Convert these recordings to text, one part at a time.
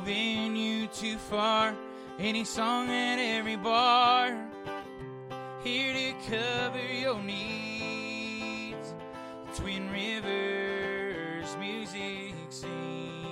venue too far, any song at every bar, here to cover your needs. Twin Rivers Music Scene.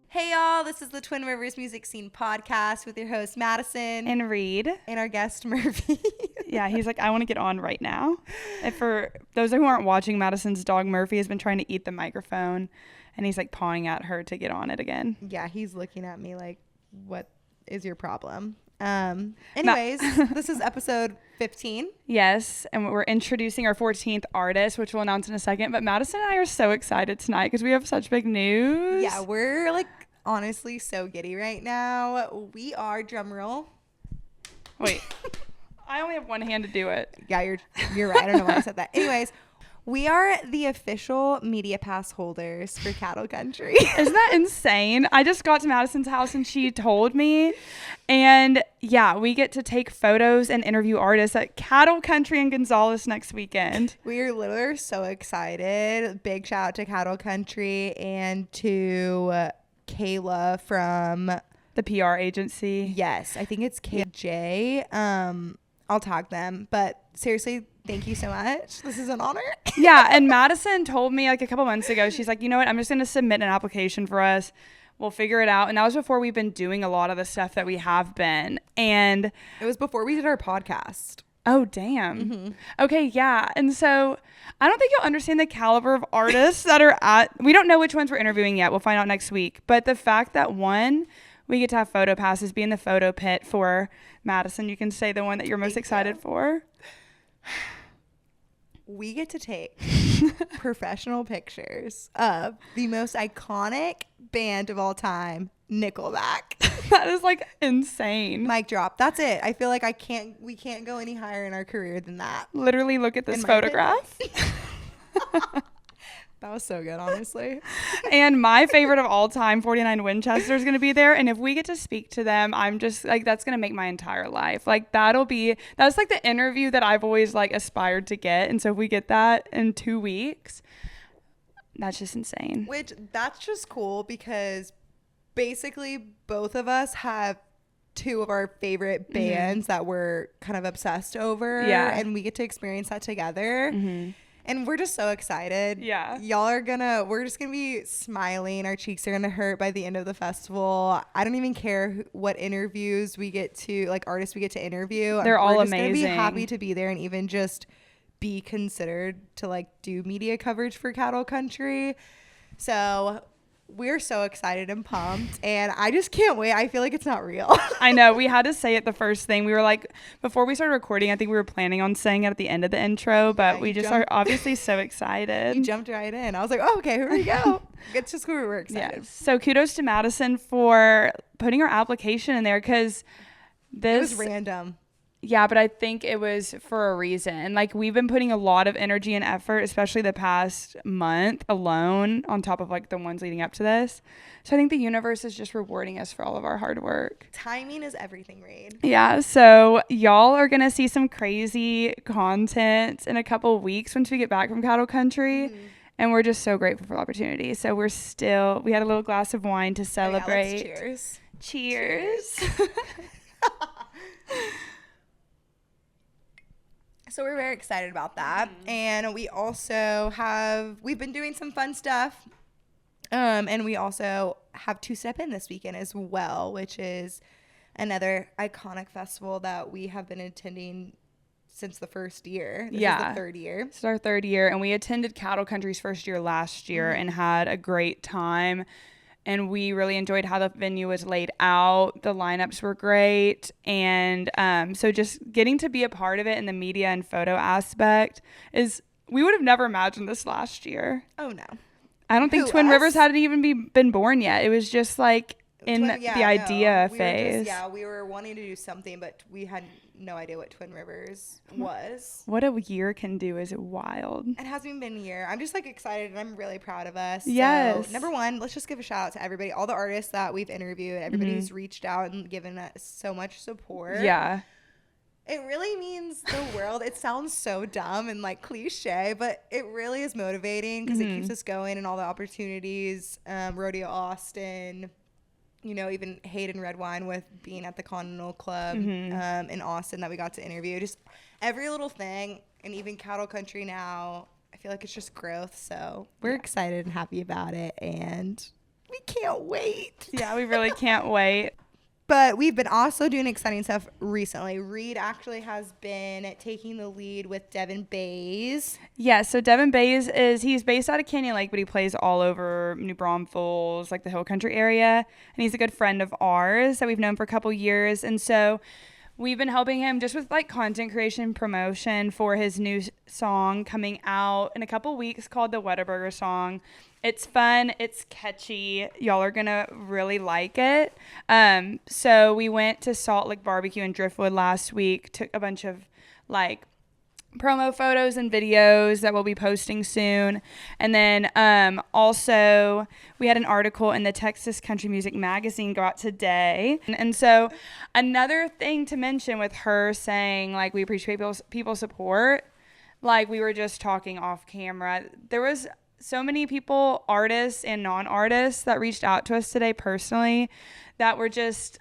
Hey y'all, this is the Twin Rivers Music Scene podcast with your host Madison and Reed and our guest Murphy. Yeah, he's like, I want to get on right now. And for those who aren't watching, Madison's dog Murphy has been trying to eat the microphone and he's like pawing at her to get on it again. Yeah, he's looking at me like, what is your problem? Anyways, this is episode 15. Yes, and we're introducing our 14th artist, which we'll announce in a second. But Madison and I are so excited tonight because we have such big news. Yeah, we're like honestly so giddy right now. We are, drumroll. Wait, I only have one hand to do it. Yeah, you're right. I don't know why I said that. Anyways, we are the official media pass holders for Cattle Country. Isn't that insane? I just got to Madison's house and she told me. And yeah, we get to take photos and interview artists at Cattle Country in Gonzales next weekend. We are literally so excited. Big shout out to Cattle Country and to Kayla from the PR agency. Yes, I think it's KJ. I'll tag them. But seriously, thank you so much. This is an honor. Yeah, and Madison told me like a couple months ago, she's like, you know what, I'm just going to submit an application for us. We'll figure it out. And that was before we've been doing a lot of the stuff that we have been. And it was before we did our podcast. Oh, damn. Mm-hmm. Okay, yeah. And so I don't think you'll understand the caliber of artists that are we don't know which ones we're interviewing yet. We'll find out next week. But the fact that one, we get to have photo passes, be in the photo pit for Madison. You can say the one that you're most excited for. We get to take professional pictures of the most iconic band of all time, Nickelback. That is like insane. Mic drop. That's it. I feel like we can't go any higher in our career than that. Literally look at this photograph. That was so good, honestly. And my favorite of all time, 49 Winchester, is going to be there. And if we get to speak to them, I'm just like, that's going to make my entire life. Like that's like the interview that I've always like aspired to get. And so if we get that in 2 weeks, that's just insane. Which that's just cool because basically both of us have two of our favorite bands that we're kind of obsessed over. Yeah. And we get to experience that together. Mm-hmm. And we're just so excited. Yeah. We're just going to be smiling. Our cheeks are going to hurt by the end of the festival. I don't even care what interviews we get to, like artists we get to interview. They're all amazing. We're just going to be happy to be there and even just be considered to like do media coverage for Cattle Country. So we're so excited and pumped, and I just can't wait. I feel like it's not real. I know. We had to say it the first thing. We were like, before we started recording, I think we were planning on saying it at the end of the intro, but we just are obviously so excited. You jumped right in. I was like, oh, okay, here we go. It's just we're excited. Yeah. So kudos to Madison for putting her application in there because it was random. Yeah, but I think it was for a reason. Like, we've been putting a lot of energy and effort, especially the past month alone, on top of, like, the ones leading up to this. So I think the universe is just rewarding us for all of our hard work. Timing is everything, Reed. Yeah, so y'all are going to see some crazy content in a couple of weeks once we get back from Cattle Country. Mm-hmm. And we're just so grateful for the opportunity. So we had a little glass of wine to celebrate. Oh, yeah, let's cheers. So we're very excited about that. Mm-hmm. And we also we've been doing some fun stuff. And we also have Two Step In this weekend as well, which is another iconic festival that we have been attending since the first year. This is the third year. It's our third year. And we attended Cattle Country's first year last year and had a great time. And we really enjoyed how the venue was laid out. The lineups were great. And so just getting to be a part of it in the media and photo aspect we would have never imagined this last year. Oh, no. I don't think Twin Rivers hadn't even been born yet. It was just like in the idea phase. We were wanting to do something, but we had no idea what Twin Rivers was. What a year can do is wild. It hasn't even been a year. I'm just like excited, and I'm really proud of us. Yes. So, number one, let's just give a shout out to everybody, all the artists that we've interviewed, everybody who's reached out and given us so much support. Yeah. It really means the world. It sounds so dumb and like cliche, but it really is motivating because it keeps us going, and all the opportunities, Rodeo Austin, you know, even Hayden Red Wine with being at the Continental Club in Austin that we got to interview. Just every little thing, and even Cattle Country now, I feel like it's just growth. So we're excited and happy about it, and we can't wait. Yeah, we really can't wait. But we've been also doing exciting stuff recently. Reed actually has been taking the lead with Devin Bays. Yeah, so Devin Bays he's based out of Canyon Lake, but he plays all over New Braunfels, like the Hill Country area. And he's a good friend of ours that we've known for a couple years. And so we've been helping him just with like content creation promotion for his new song coming out in a couple weeks called the Whataburger Song. It's fun. It's catchy. Y'all are going to really like it. So we went to Salt Lick Barbecue in Driftwood last week, took a bunch of like promo photos and videos that we'll be posting soon. And then also we had an article in the Texas Country Music Magazine go out today. And so another thing to mention with her saying like we appreciate people's support, like we were just talking off camera, there was so many people, artists and non-artists, that reached out to us today personally that were just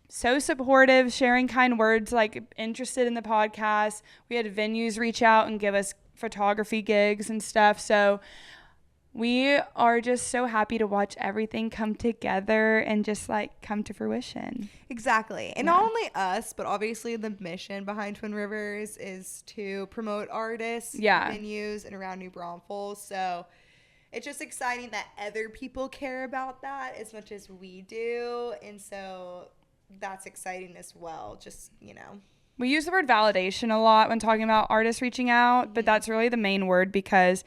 so supportive, sharing kind words, like interested in the podcast. We had venues reach out and give us photography gigs and stuff. So we are just so happy to watch everything come together and just like come to fruition. Exactly. And not only us, but obviously the mission behind Twin Rivers is to promote artists, venues, and around New Braunfels. So it's just exciting that other people care about that as much as we do. And so that's exciting as well. Just, you know. We use the word validation a lot when talking about artists reaching out, but that's really the main word because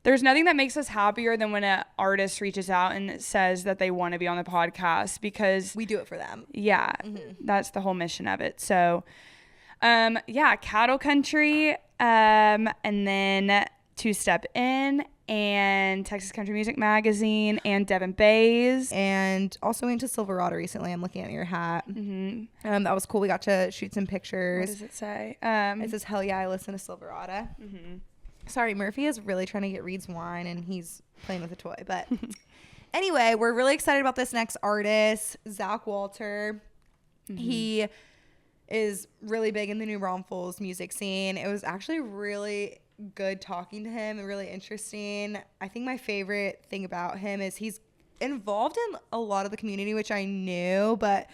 there's nothing that makes us happier than when an artist reaches out and says that they want to be on the podcast because we do it for them. Yeah, that's the whole mission of it. So, Cattle Country, and then Two Step In, and Texas Country Music Magazine, and Devin Bays. And also went to Silverado recently. I'm looking at your hat. That was cool. We got to shoot some pictures. What does it say? It says, hell yeah, I listen to Silverado. Sorry, Murphy is really trying to get Reed's wine, and he's playing with a toy. But anyway, we're really excited about this next artist, Zack Walther. He is really big in the New Braunfels music scene. It was actually really good talking to him and really interesting. I think my favorite thing about him is he's involved in a lot of the community, which I knew, but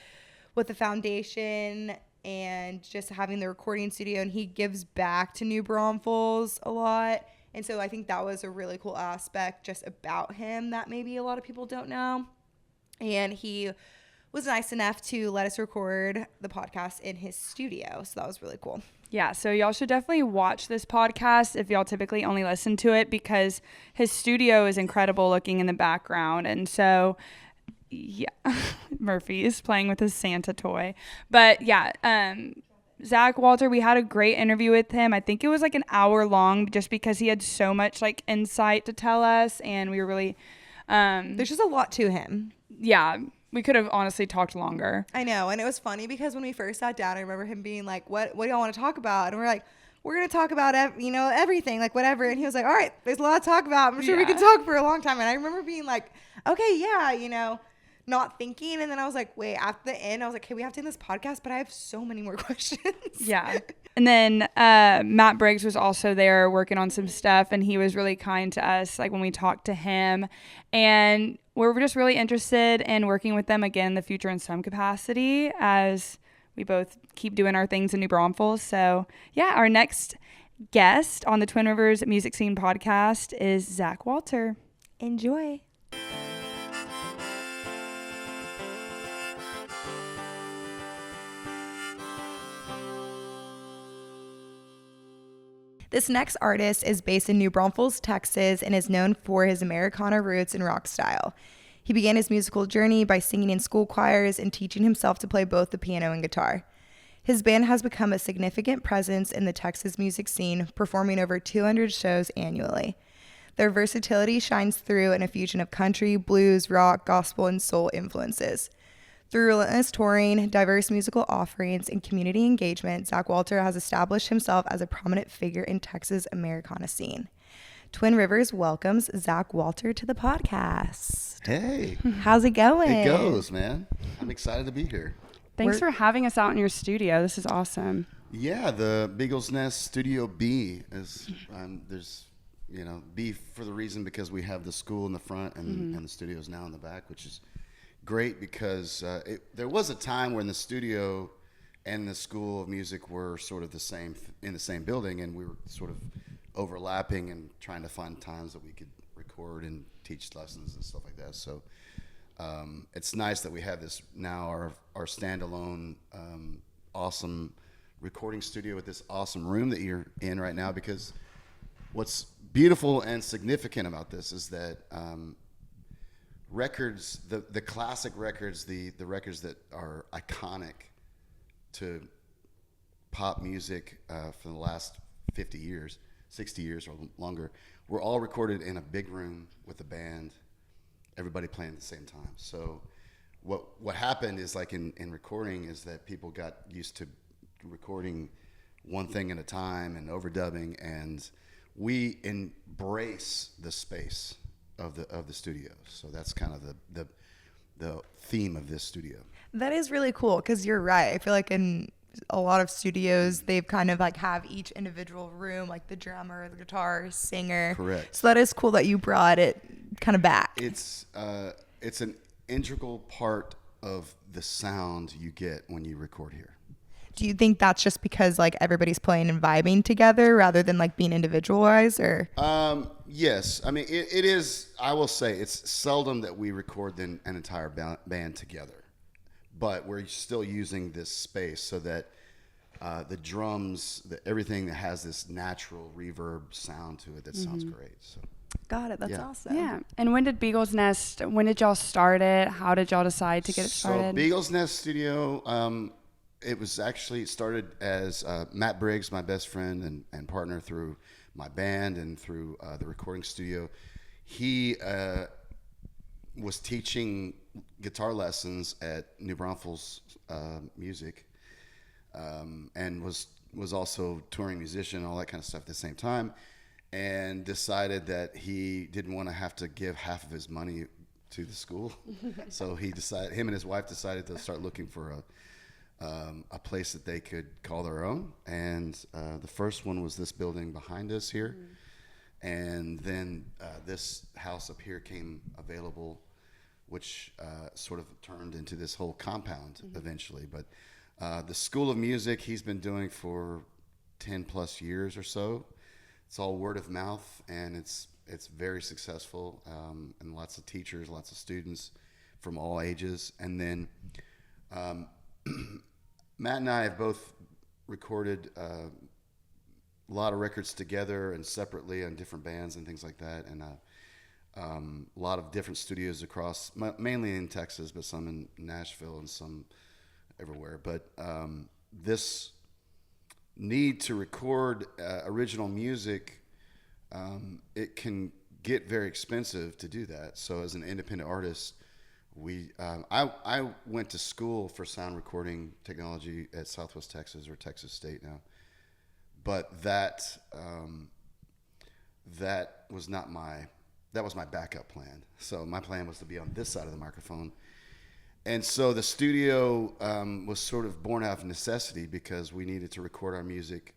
with the foundation and just having the recording studio, and he gives back to New Braunfels a lot. And so I think that was a really cool aspect just about him that maybe a lot of people don't know. And he was nice enough to let us record the podcast in his studio. So that was really cool. Yeah, so y'all should definitely watch this podcast if y'all typically only listen to it because his studio is incredible looking in the background. And so, yeah, Murphy is playing with his Santa toy. But yeah, Zack Walther, we had a great interview with him. I think it was like an hour long just because he had so much like insight to tell us. And we were really... there's just a lot to him. Yeah. We could have honestly talked longer. I know. And it was funny because when we first sat down, I remember him being like, what do y'all want to talk about? And we're like, we're going to talk about, everything, like whatever. And he was like, all right, there's a lot to talk about. I'm sure we can talk for a long time. And I remember being like, okay, yeah, not thinking. And then I was like, wait, at the end, I was like, okay, we have to end this podcast, but I have so many more questions. Yeah. And then Matt Briggs was also there working on some stuff, and he was really kind to us, like when we talked to him. And we're just really interested in working with them again in the future in some capacity as we both keep doing our things in New Braunfels. So, yeah, our next guest on the Twin Rivers Music Scene podcast is Zack Walther. Enjoy. This next artist is based in New Braunfels, Texas, and is known for his Americana roots and rock style. He began his musical journey by singing in school choirs and teaching himself to play both the piano and guitar. His band has become a significant presence in the Texas music scene, performing over 200 shows annually. Their versatility shines through in a fusion of country, blues, rock, gospel, and soul influences. Through relentless touring, diverse musical offerings, and community engagement, Zack Walther has established himself as a prominent figure in Texas Americana scene. Twin Rivers welcomes Zack Walther to the podcast. Hey. How's it going? It goes, man. I'm excited to be here. Thanks for having us out in your studio. This is awesome. Yeah, the Beagles Nest Studio B is, there's, B for the reason because we have the school in the front and the studio's now in the back, which is great because there was a time when the studio and the School of Music were sort of in the same building, and we were sort of overlapping and trying to find times that we could record and teach lessons and stuff like that. So it's nice that we have this now, our standalone awesome recording studio with this awesome room that you're in right now, because what's beautiful and significant about this is that records, the classic records, the records that are iconic to pop music for the last 50 years, 60 years or longer, were all recorded in a big room with a band, everybody playing at the same time. So what happened is, like in recording, is that people got used to recording one thing at a time and overdubbing, and we embrace the space of the studio. So that's kind of the theme of this studio. That is really cool, because you're right. I feel like in a lot of studios, they've kind of like have each individual room, like the drummer, the guitar, singer. Correct. So that is cool that you brought it kind of back. It's an integral part of the sound you get when you record here. Do you think that's just because like everybody's playing and vibing together rather than like being individualized, or? Yes. I mean, it is, I will say, it's seldom that we record an entire band together, but we're still using this space so that the drums, everything that has this natural reverb sound to it, that sounds great. So. Got it. That's awesome. Yeah. And when did Beagles Nest, when did y'all start it? How did y'all decide to get it started? So Beagles Nest Studio, it was actually started as Matt Briggs, my best friend and partner through my band and through the recording studio. He was teaching guitar lessons at New Braunfels Music, and was also touring musician and all that kind of stuff at the same time, and decided that he didn't want to have to give half of his money to the school. So him and his wife decided to start looking for a place that they could call their own, and the first one was this building behind us here, and then this house up here came available, which sort of turned into this whole compound eventually. But the School of Music he's been doing for 10 plus years or so. It's all word of mouth, and it's very successful, and lots of teachers, lots of students from all ages. And then Matt and I have both recorded a lot of records together and separately on different bands and things like that, and a lot of different studios across, mainly in Texas, but some in Nashville and some everywhere. But this need to record original music, it can get very expensive to do that. So as an independent artist, I went to school for sound recording technology at Southwest Texas, or Texas State now, but that was my backup plan. So my plan was to be on this side of the microphone, and so the studio was sort of born out of necessity, because we needed to record our music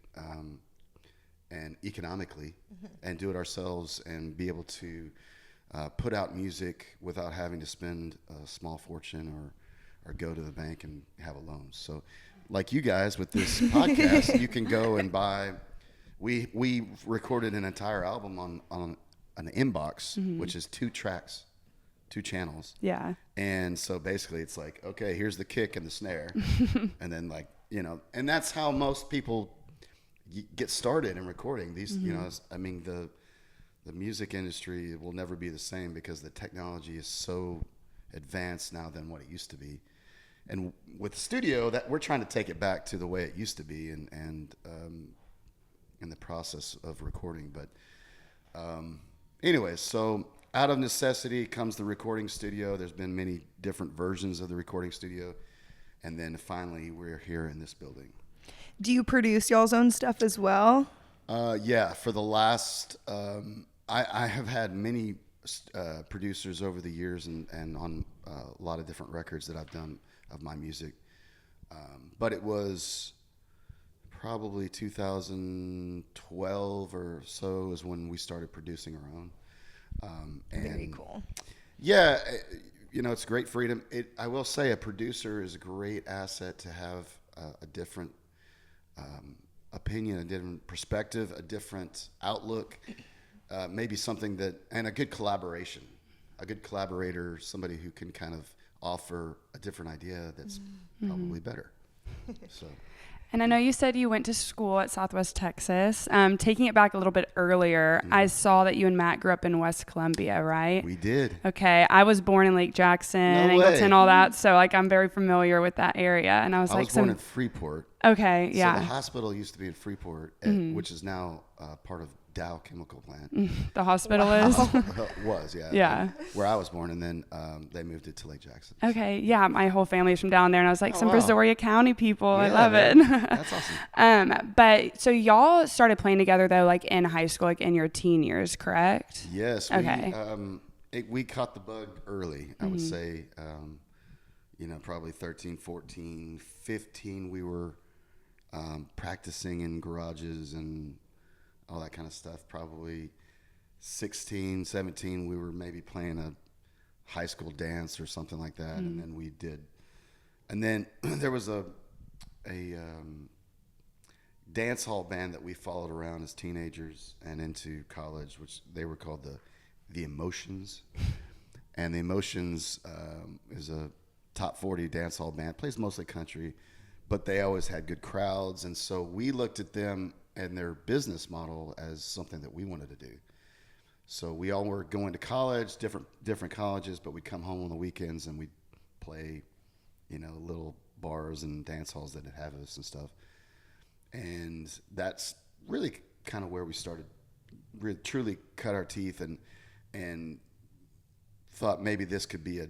and economically and do it ourselves and be able to put out music without having to spend a small fortune or go to the bank and have a loan. So like you guys with this podcast, you can go and buy, we recorded an entire album on an inbox, which is 2 tracks, 2 channels. Yeah. And so basically it's like, okay, here's the kick and the snare. And then and that's how most people get started in recording these, I mean, the music industry will never be the same, because the technology is so advanced now than what it used to be. And with the studio, that we're trying to take it back to the way it used to be, and in the process of recording. But anyways, so out of necessity comes the recording studio. There's been many different versions of the recording studio, and then finally we're here in this building. Do you produce y'all's own stuff as well? Yeah, for the last, I have had many producers over the years and on a lot of different records that I've done of my music. But it was probably 2012 or so is when we started producing our own. Very cool. Yeah, it's great freedom. I will say a producer is a great asset to have a different opinion, a different perspective, a different outlook, maybe something and a good collaboration, a good collaborator, somebody who can kind of offer a different idea that's probably better. So. And I know you said you went to school at Southwest Texas. Taking it back a little bit earlier, I saw that you and Matt grew up in West Columbia, right? We did. Okay. I was born in Lake Jackson, Angleton, all that. So I'm very familiar with that area. And I was born in Freeport. Okay. Yeah. So the hospital used to be in Freeport, which is now part of Dow Chemical Plant. The hospital is? Was, yeah. Yeah. Where I was born, and then they moved it to Lake Jackson. Okay. Yeah. My whole family is from down there. And I was like, wow. Brazoria County people. Yeah, I love it. That's awesome. But so y'all started playing together, though, like in high school, like in your teen years, correct? Yes. Okay. We caught the bug early, I would say. Probably 13, 14, 15, we were practicing in garages and all that kind of stuff. Probably 16, 17, we were maybe playing a high school dance or something like that. And then we did. And then there was a dance hall band that we followed around as teenagers and into college, which they were called the Emotions. And the Emotions is a top 40 dance hall band, plays mostly country, but they always had good crowds. And so we looked at them and their business model as something that we wanted to do. So we all were going to college, different colleges, but we'd come home on the weekends and we'd play, little bars and dance halls that would have us and stuff. And that's really kind of where we started, truly cut our teeth and thought maybe this could be a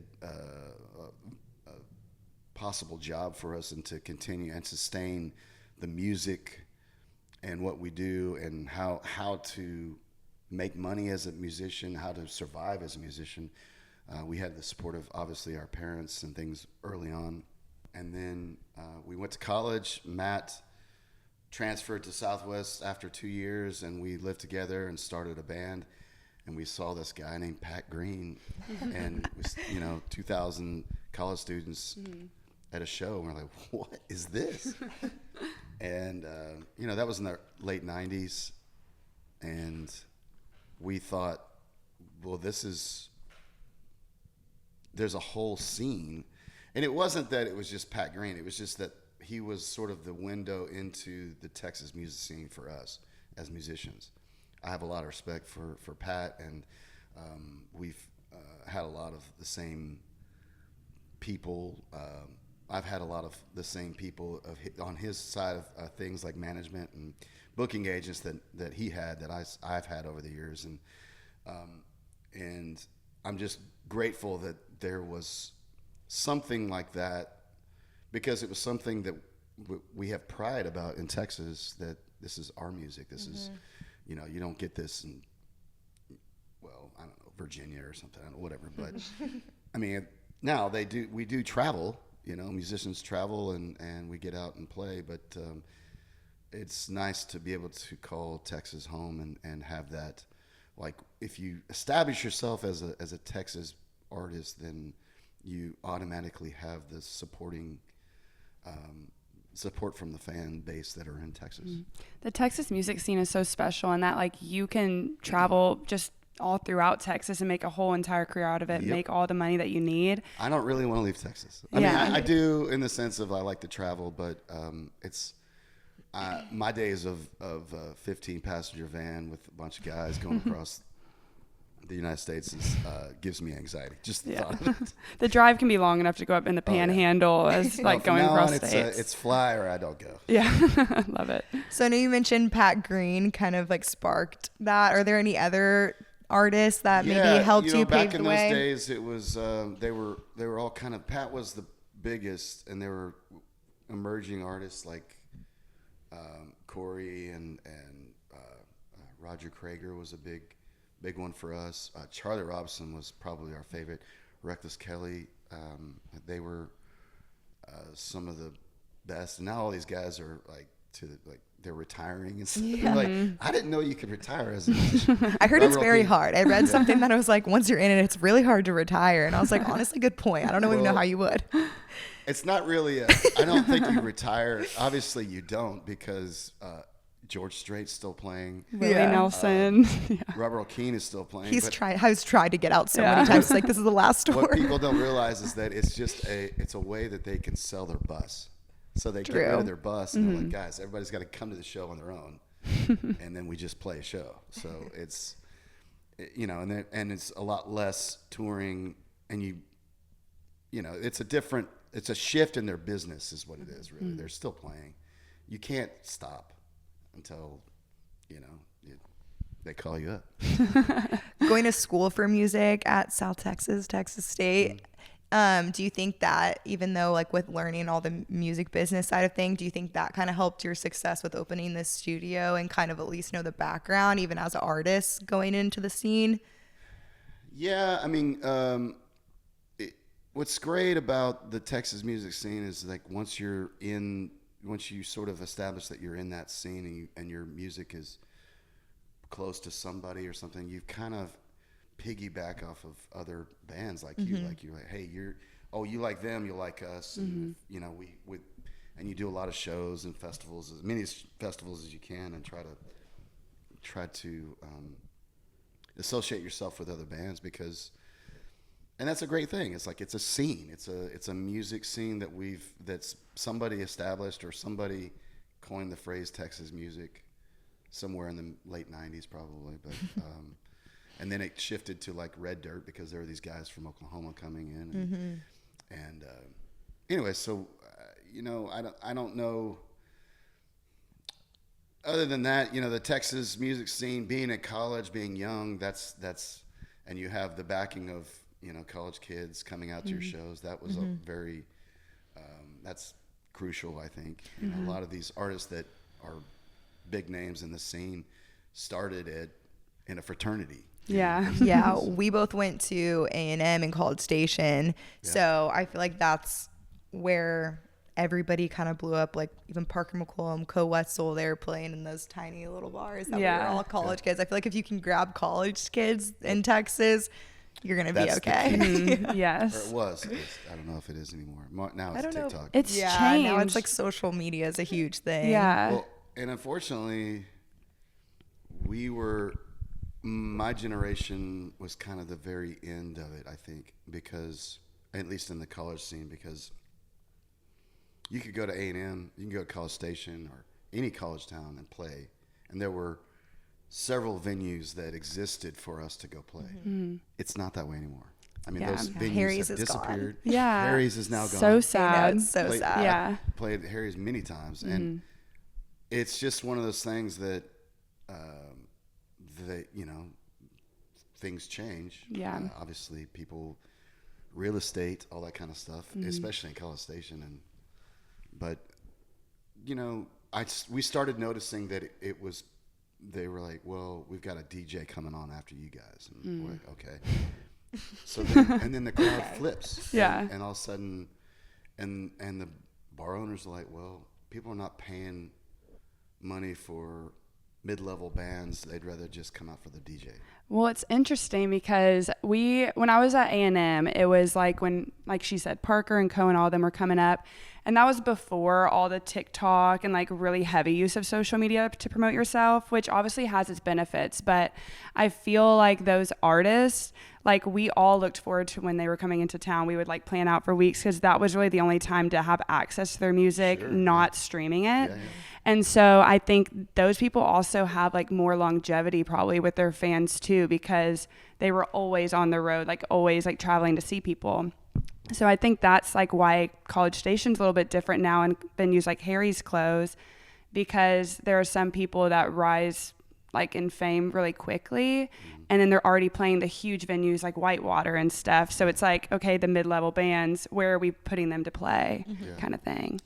possible job for us, and to continue and sustain the music and what we do, and how to make money as a musician, how to survive as a musician. We had the support of obviously our parents and things early on. And then we went to college. Matt transferred to Southwest after 2 years, and we lived together and started a band. And we saw this guy named Pat Green, and it was, 2,000 college students at a show, and we're like, what is this? And that was in the late 90s, and we thought, well, there's a whole scene. And it wasn't that it was just Pat Green, it was just that he was sort of the window into the Texas music scene for us as musicians. I have a lot of respect for Pat, and we've had a lot of the same people. I've had a lot of the same people on his side of things, like management and booking agents that he had, that I've had over the years, and I'm just grateful that there was something like that, because it was something that we have pride about in Texas, that this is our music. This is, you don't get this in, well, I don't know, Virginia or something, I don't know, whatever. But I mean, now we do travel. Musicians travel and we get out and play, but it's nice to be able to call Texas home and have that. Like, if you establish yourself as a Texas artist, then you automatically have the support from the fan base that are in Texas. The Texas music scene is so special in that, like, you can travel just all throughout Texas and make a whole entire career out of it, make all the money that you need. I don't really want to leave Texas. I mean, I do, in the sense of I like to travel, but it's my days of 15 passenger van with a bunch of guys going across the United States gives me anxiety. Just the thought of it. The drive can be long enough to go up in the Panhandle as like going across states. It's fly or I don't go. Yeah, love it. So I know you mentioned Pat Green kind of like sparked that. Are there any other artists that maybe helped you pave the way? Back in those days, it was they were all kind of, Pat was the biggest, and there were emerging artists like Corey and Roger Krager was a big one for us. Charlie Robson was probably our favorite. Reckless Kelly, they were some of the best. And now all these guys are they're retiring and stuff. Yeah. Like, I didn't know you could retire as a musician. I heard it's very hard. I read something that I was like, once you're in it, it's really hard to retire. And I was like, honestly, good point. I don't even know how you would. It's not really I don't think you retire. Obviously, you don't, because George Strait's still playing. Willie Nelson. Robert O'Keefe is still playing. Has tried to get out so many times. Like, this is the last tour. What people don't realize is that it's a way that they can sell their bus. So they get rid of their bus, and they're like, guys, everybody's got to come to the show on their own, and then we just play a show. So it's, and it's a lot less touring, and it's a shift in their business is what it is, really. They're still playing. You can't stop until, they call you up. Going to school for music at South Texas State. Do you think that, even though like with learning all the music business side of things, do you think that kind of helped your success with opening this studio and kind of at least know the background, even as an artist going into the scene? Yeah, I mean, what's great about the Texas music scene is like once you sort of establish that you're in that scene and your music is close to somebody or something, you kind of piggyback off of other bands like you. Like you're like, hey, you like them, you like us, and and you do a lot of shows and festivals, as many festivals as you can, and try to associate yourself with other bands, and that's a great thing. It's like, it's a scene. It's a music scene that's somebody established, or somebody coined the phrase Texas music somewhere in the late 90s probably, but and then it shifted to like Red Dirt because there were these guys from Oklahoma coming in, and anyway, so I don't know. Other than that, the Texas music scene, being at college, being young, that's and you have the backing of college kids coming out to your shows. That was a very that's crucial, I think. A lot of these artists that are big names in the scene started in a fraternity. Yeah. Yeah, we both went to A&M and College Station. Yeah. So I feel like that's where everybody kind of blew up, like even Parker McCollum, Co Wetzel, they were playing in those tiny little bars that we were all college kids. I feel like if you can grab college kids in Texas, you're going to be okay. Yes. Or it was. I don't know if it is anymore. Now it's TikTok. It's changed. Now it's like social media is a huge thing. Yeah. Well, and unfortunately, my generation was kind of the very end of it, I think, because, at least in the college scene, because you could go to A&M, you can go to College Station or any college town and play, and there were several venues that existed for us to go play. It's not that way anymore. I mean, those venues Harry's have is disappeared. Gone. Yeah. Harry's is now gone. So sad. It's so sad. Yeah. I played Harry's many times, and it's just one of those things that things change. Yeah. Obviously, people, real estate, all that kind of stuff, especially in College Station, but we started noticing that it was. They were like, well, we've got a DJ coming on after you guys. And we're like, okay. So then the crowd flips. Yeah. And all of a sudden, and the bar owners are like, well, people are not paying money for mid-level bands. They'd rather just come out for the DJ. Well, it's interesting because when I was at A&M, it was like when like she said, Parker and Cohen, all of them were coming up. And that was before all the TikTok and like really heavy use of social media to promote yourself, which obviously has its benefits. But I feel like those artists, like we all looked forward to when they were coming into town. We would like plan out for weeks because that was really the only time to have access to their music, not streaming it. And so I think those people also have like more longevity probably with their fans too, because they were always on the road, like always like traveling to see people. So I think that's like why College Station's a little bit different now and venues like Harry's close, because there are some people that rise like in fame really quickly, and then they're already playing the huge venues like Whitewater and stuff. So it's like, okay, the mid-level bands, where are we putting them to play, kind of thing.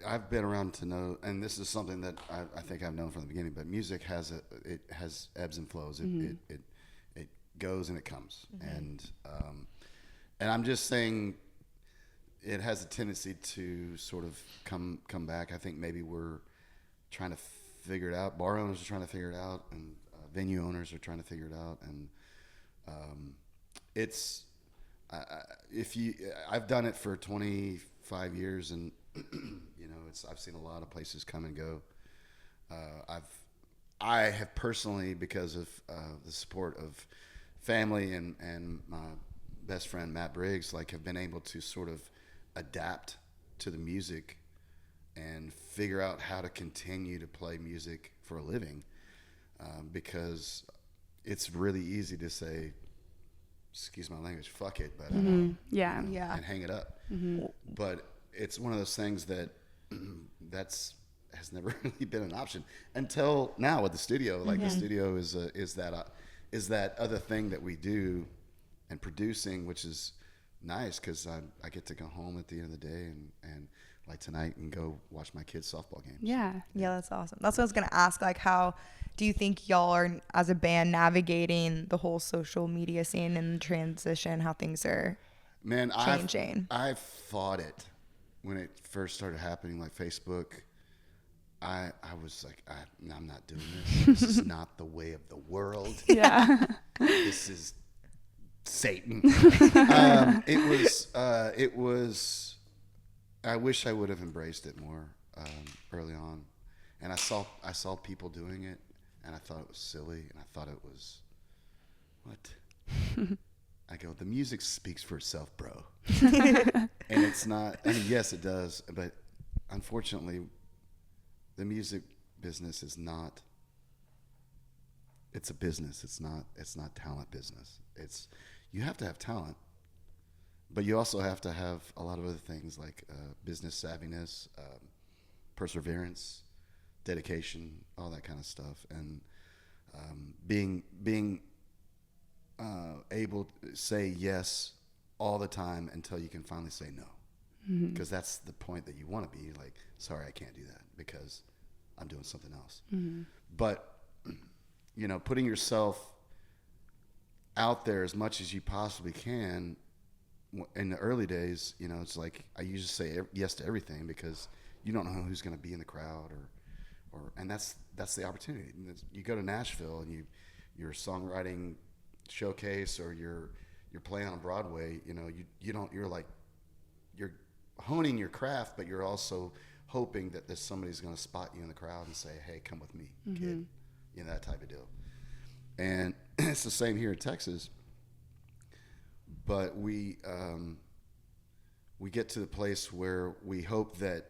I've been around to know, and this is something that I think I've known from the beginning, but music has it has ebbs and flows. It goes and it comes, and I'm just saying it has a tendency to sort of come back. I think maybe we're trying to figure it out. Bar owners are trying to figure it out, and venue owners are trying to figure it out. And I've done it for 25 years, and I've seen a lot of places come and go. I have personally, because of the support of family and my best friend Matt Briggs, like have been able to sort of adapt to the music and figure out how to continue to play music for a living, because it's really easy to say, excuse my language, fuck it, but and hang it up. But it's one of those things that has never really been an option until now with the studio. Like the studio is that other thing that we do, and producing, which is nice because I get to go home at the end of the day and like tonight and go watch my kids' softball games. Yeah, that's awesome. That's what I was gonna ask. Like, how do you think y'all are as a band navigating the whole social media scene and the transition? How things are changing? I've fought it when it first started happening, like Facebook. I was like, I'm not doing this. This is not the way of the world. Yeah. This is Satan. It was. I wish I would have embraced it more early on, and I saw people doing it, and I thought it was silly, and I thought it was what. I go, the music speaks for itself, bro. And it's not. I mean, yes, it does, but unfortunately, the music business is not. It's a business. It's not talent business. You have to have talent, but you also have to have a lot of other things like business savviness, perseverance, dedication, all that kind of stuff, and being able to say yes all the time until you can finally say no, because that's the point that you want to be like, sorry, I can't do that because I'm doing something else. But putting yourself out there as much as you possibly can. In the early days, it's like I usually say yes to everything because you don't know who's going to be in the crowd, and that's the opportunity. You go to Nashville and your songwriting showcase, or you're playing on Broadway. You're honing your craft, but you're also hoping that there's somebody's going to spot you in the crowd and say, "Hey, come with me, kid," that type of deal. And it's the same here in Texas. But we get to the place where we hope that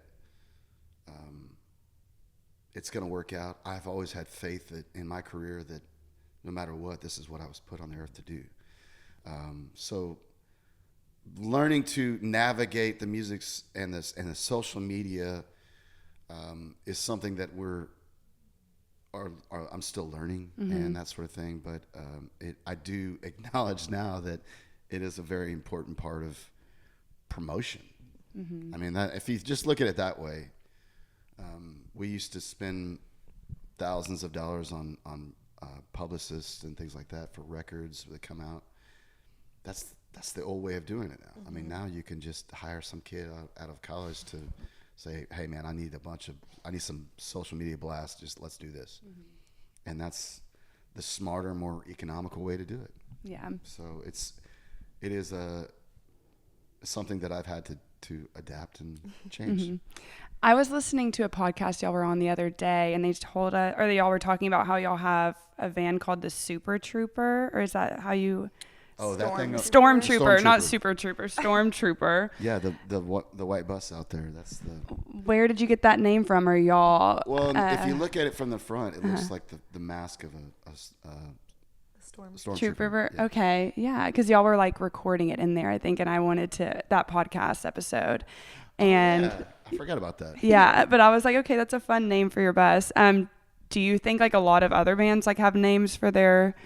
it's going to work out. I've always had faith that in my career that no matter what, this is what I was put on the earth to do. So learning to navigate the music and the social media is something that I'm still learning and that sort of thing. But I do acknowledge now that it is a very important part of promotion. I mean, if you just look at it that way, we used to spend thousands of dollars on publicists and things like that for records that come out. That's the old way of doing it now. I mean, now you can just hire some kid out of college to say, "Hey, man, I need some social media blast. Just let's do this," and that's the smarter, more economical way to do it. Yeah. So it is something that I've had to adapt and change. I was listening to a podcast y'all were on the other day, and they told us, or y'all were talking about how y'all have a van called the Super Trooper, or is that how you? Oh, that thing. Stormtrooper, not Super Trooper, Stormtrooper. Yeah, the white bus out there. That's the. Where did you get that name from, or y'all? Well, if you look at it from the front, it looks like the mask of a Stormtrooper. Yeah. Okay, yeah, because y'all were like recording it in there, I think, and I wanted that podcast episode, and yeah, I forgot about that. yeah, but I was like, okay, that's a fun name for your bus. Do you think like a lot of other bands like have names for their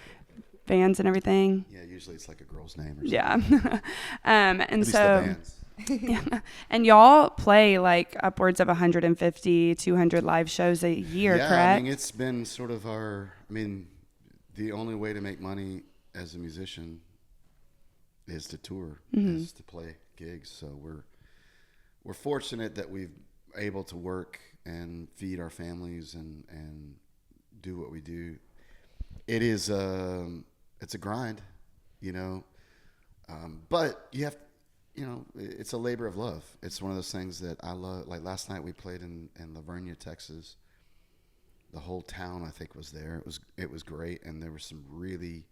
bands and everything? Yeah, usually it's like a girl's name or something. Yeah. And at least so the bands. yeah. And y'all play like upwards of 150, 200 live shows a year, Yeah, correct? I mean, it's been sort of the only way to make money as a musician is to tour, is to play gigs. So we're fortunate that we've able to work and feed our families and do what we do. It is it's a grind, but you have, it's a labor of love. It's one of those things that I love. Like last night we played in Lavernia, Texas. The whole town, I think, was there. It was great, and there were some really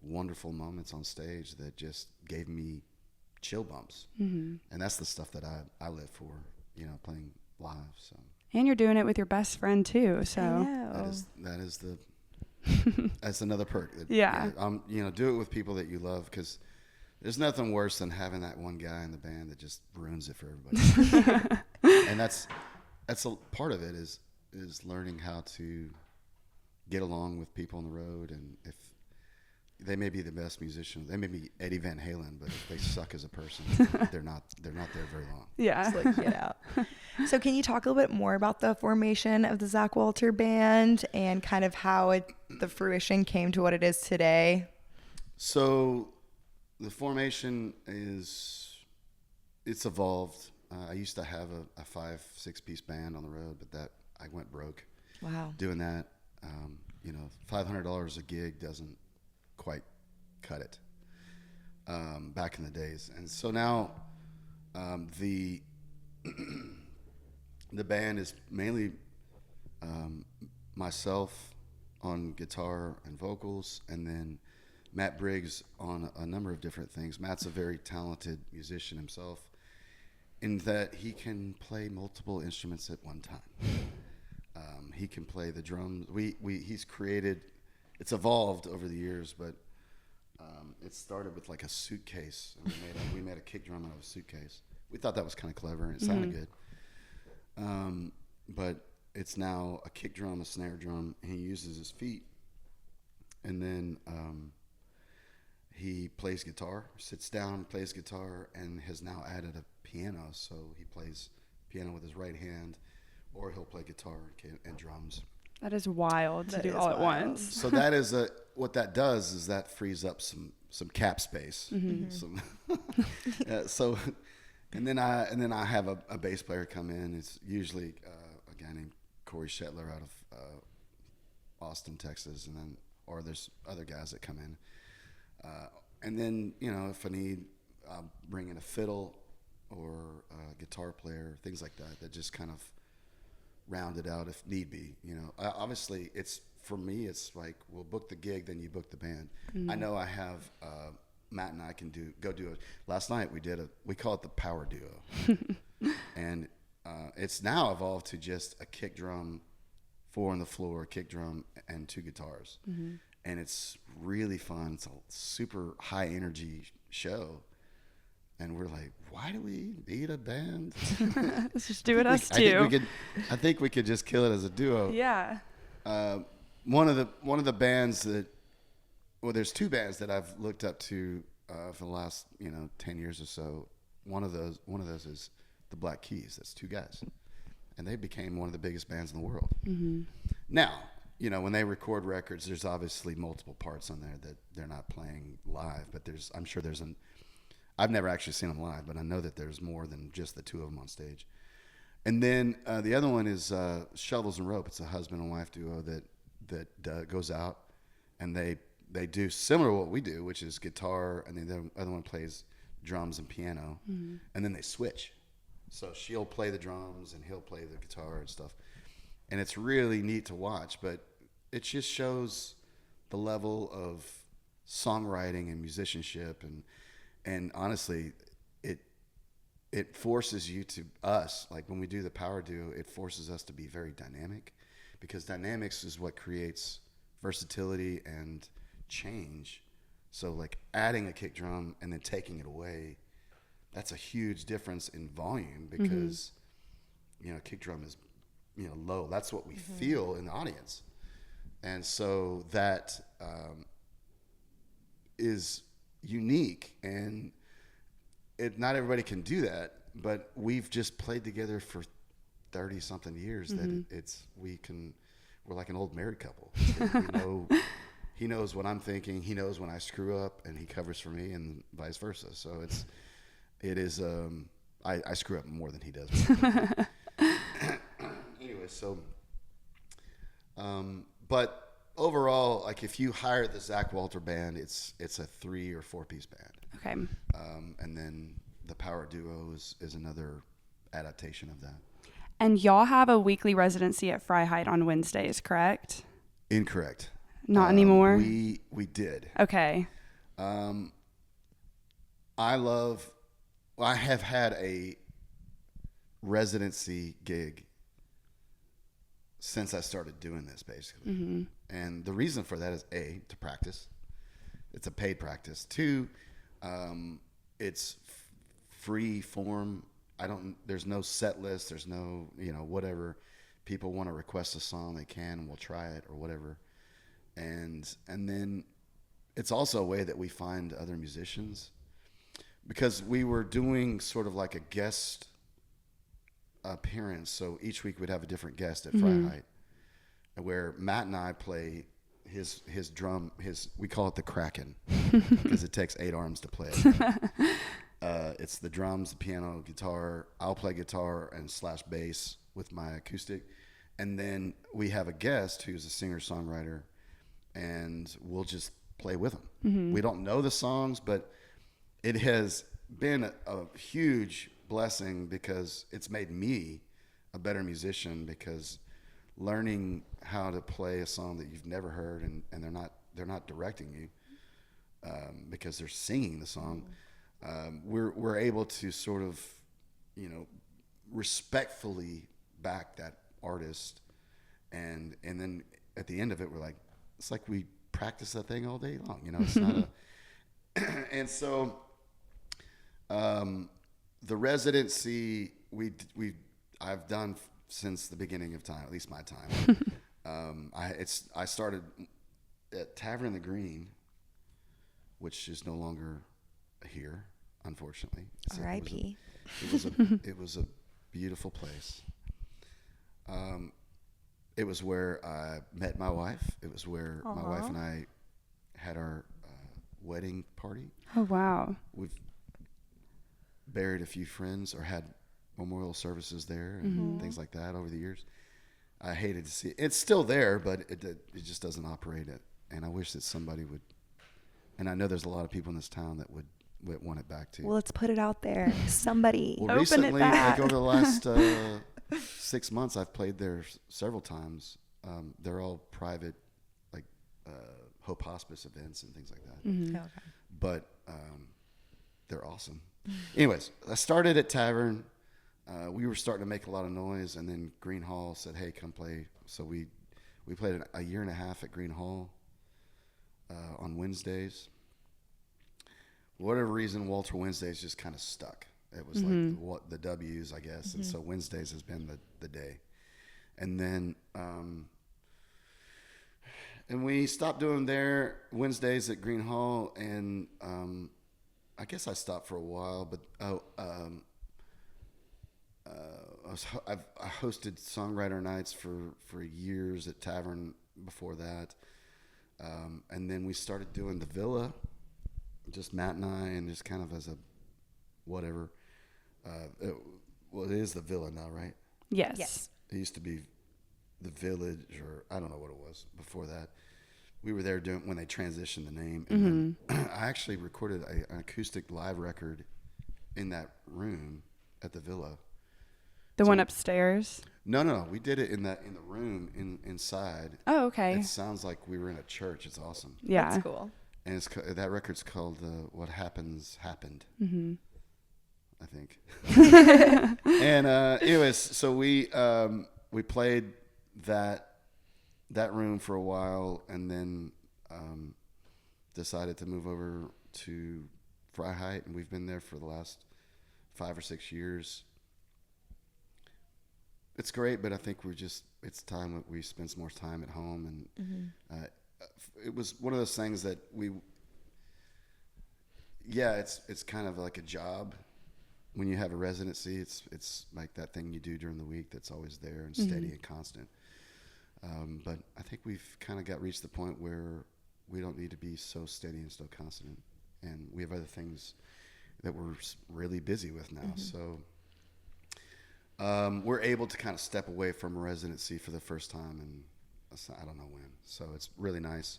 wonderful moments on stage that just gave me chill bumps. And that's the stuff that I live for, playing live. So. And you're doing it with your best friend too. So That is the that's another perk. Yeah. Do it with people that you love, because there's nothing worse than having that one guy in the band that just ruins it for everybody. And that's a part of it is learning how to get along with people on the road. And if they may be the best musician, they may be Eddie Van Halen, but if they suck as a person, they're not there very long. Yeah. Just like get out. So can you talk a little bit more about the formation of the Zack Walther band and kind of how the fruition came to what it is today? So the formation it's evolved. I used to have a 5-6 piece band on the road, but I went broke. Wow. Doing that. $500 a gig doesn't quite cut it back in the days. And so now the band is mainly myself on guitar and vocals, and then Matt Briggs on a number of different things. Matt's a very talented musician himself, in that he can play multiple instruments at one time. He can play the drums. He's created. It's evolved over the years, but it started with like a suitcase. And we made a kick drum out of a suitcase. We thought that was kind of clever, and it sounded good. But it's now a kick drum, a snare drum, and he uses his feet. And then he plays guitar, sits down, plays guitar, and has now added a piano. So he plays piano with his right hand, or he'll play guitar and drums. That is wild to do all at once. So that is what that does is that frees up some cap space. So, and then I have a bass player come in. It's usually a guy named Corey Shetler out of Austin, Texas, or there's other guys that come in. And then if I need, I'll bring in a fiddle or a guitar player, things like that just kind of round it out if need be. Obviously for me it's like we'll book the gig, then you book the band. I know I have Matt and I can go do it. Last night we call it the power duo. And it's now evolved to just a kick drum, 4 on the floor, kick drum, and 2 guitars. And it's really fun. It's a super high energy show. And we're like, why do we need a band? Let's just do it us two. I think we could just kill it as a duo. Yeah. One of the bands there's 2 bands that I've looked up to for the last 10 years or so. One of those is the Black Keys. That's 2 guys, and they became one of the biggest bands in the world. Now, when they record records, there's obviously multiple parts on there that they're not playing live, but I'm sure there's I've never actually seen them live, but I know that there's more than just the 2 of them on stage. And then the other one is Shovels and Rope. It's a husband and wife duo that goes out, and they do similar to what we do, which is guitar, and then the other one plays drums and piano, and then they switch. So she'll play the drums and he'll play the guitar and stuff. And it's really neat to watch, but it just shows the level of songwriting and musicianship, and honestly, it forces you to us, like when we do the power duo, it forces us to be very dynamic, because dynamics is what creates versatility and change. So like adding a kick drum and then taking it away, that's a huge difference in volume, because kick drum is low. That's what we feel in the audience, and so that is unique, and not everybody can do that, but we've just played together for 30 something years that we're like an old married couple. He knows what I'm thinking, he knows when I screw up, and he covers for me, and vice versa. So it is I screw up more than he does. Anyway, so but overall, like if you hire the Zack Walther band, it's a 3 or 4 piece band. Okay. And then the power duo is another adaptation of that. And y'all have a weekly residency at Freiheit on Wednesdays, correct? Incorrect. Not anymore? We did. Okay. I have had a residency gig since I started doing this, basically. And the reason for that is A, to practice. It's a paid practice. 2, it's free form. There's no set list. There's no, whatever. People want to request a song, they can, and we'll try it or whatever. And then it's also a way that we find other musicians, because we were doing sort of like a guest appearance. So each week we'd have a different guest at Freiheit, where Matt and I play his drum, we call it the Kraken, because it takes 8 arms to play it. It's the drums, the piano, guitar. I'll play guitar and / bass with my acoustic. And then we have a guest who's a singer-songwriter, and we'll just play with them. We don't know the songs, but it has been a huge blessing, because it's made me a better musician, because learning how to play a song that you've never heard, and they're not directing you, because they're singing the song. We're able to sort of, respectfully back that artist, and then at the end of it, we're like, it's like we practice that thing all day long. It's not a. And so, the residency I've done since the beginning of time, at least my time. I started at Tavern in the Green, which is no longer here, unfortunately. R.I.P. It was a beautiful place. It was where I met my wife. It was where my wife and I had our wedding party. Oh, wow. We've buried a few friends or had memorial services there and things like that over the years. I hated to see it. It's still there, but it just doesn't operate it. And I wish that somebody would. And I know there's a lot of people in this town that would want it back too. Well, let's put it out there. Somebody well, open recently, it back. like over the last 6 months, I've played there several times. They're all private, like Hope Hospice events and things like that. Okay. But they're awesome. Anyways, I started at Tavern. We were starting to make a lot of noise, and then Green Hall said, "Hey, come play." So we played a year and a half at Green Hall on Wednesdays. For whatever reason, Walter Wednesdays just kind of stuck. It was like the W's, I guess, and so Wednesdays has been the day. And then and we stopped doing their Wednesdays at Green Hall, and I guess I stopped for a while, but I hosted songwriter nights for years at Tavern before that, and then we started doing the Villa, just Matt and I, and just kind of as a whatever. It is the Villa now, right? Yes. It used to be the Village, or I don't know what it was before that. we were there when they transitioned the name. And then I actually recorded an acoustic live record in that room at the Villa. The one upstairs? No. We did it in the room inside. Oh, okay. It sounds like we were in a church. It's awesome. Yeah. That's cool. And that record's called "What Happens Happened." I think. And anyways, so we played that room for a while, and then decided to move over to Freiheit, and we've been there for the last 5 or 6 years. It's great, but I think it's time that we spend some more time at home, and it was one of those things that it's kind of like a job. When you have a residency, it's like that thing you do during the week that's always there and steady and constant. But I think we've kind of reached the point where we don't need to be so steady and so constant, and we have other things that we're really busy with now. So we're able to kind of step away from a residency for the first time, and I don't know when. So it's really nice.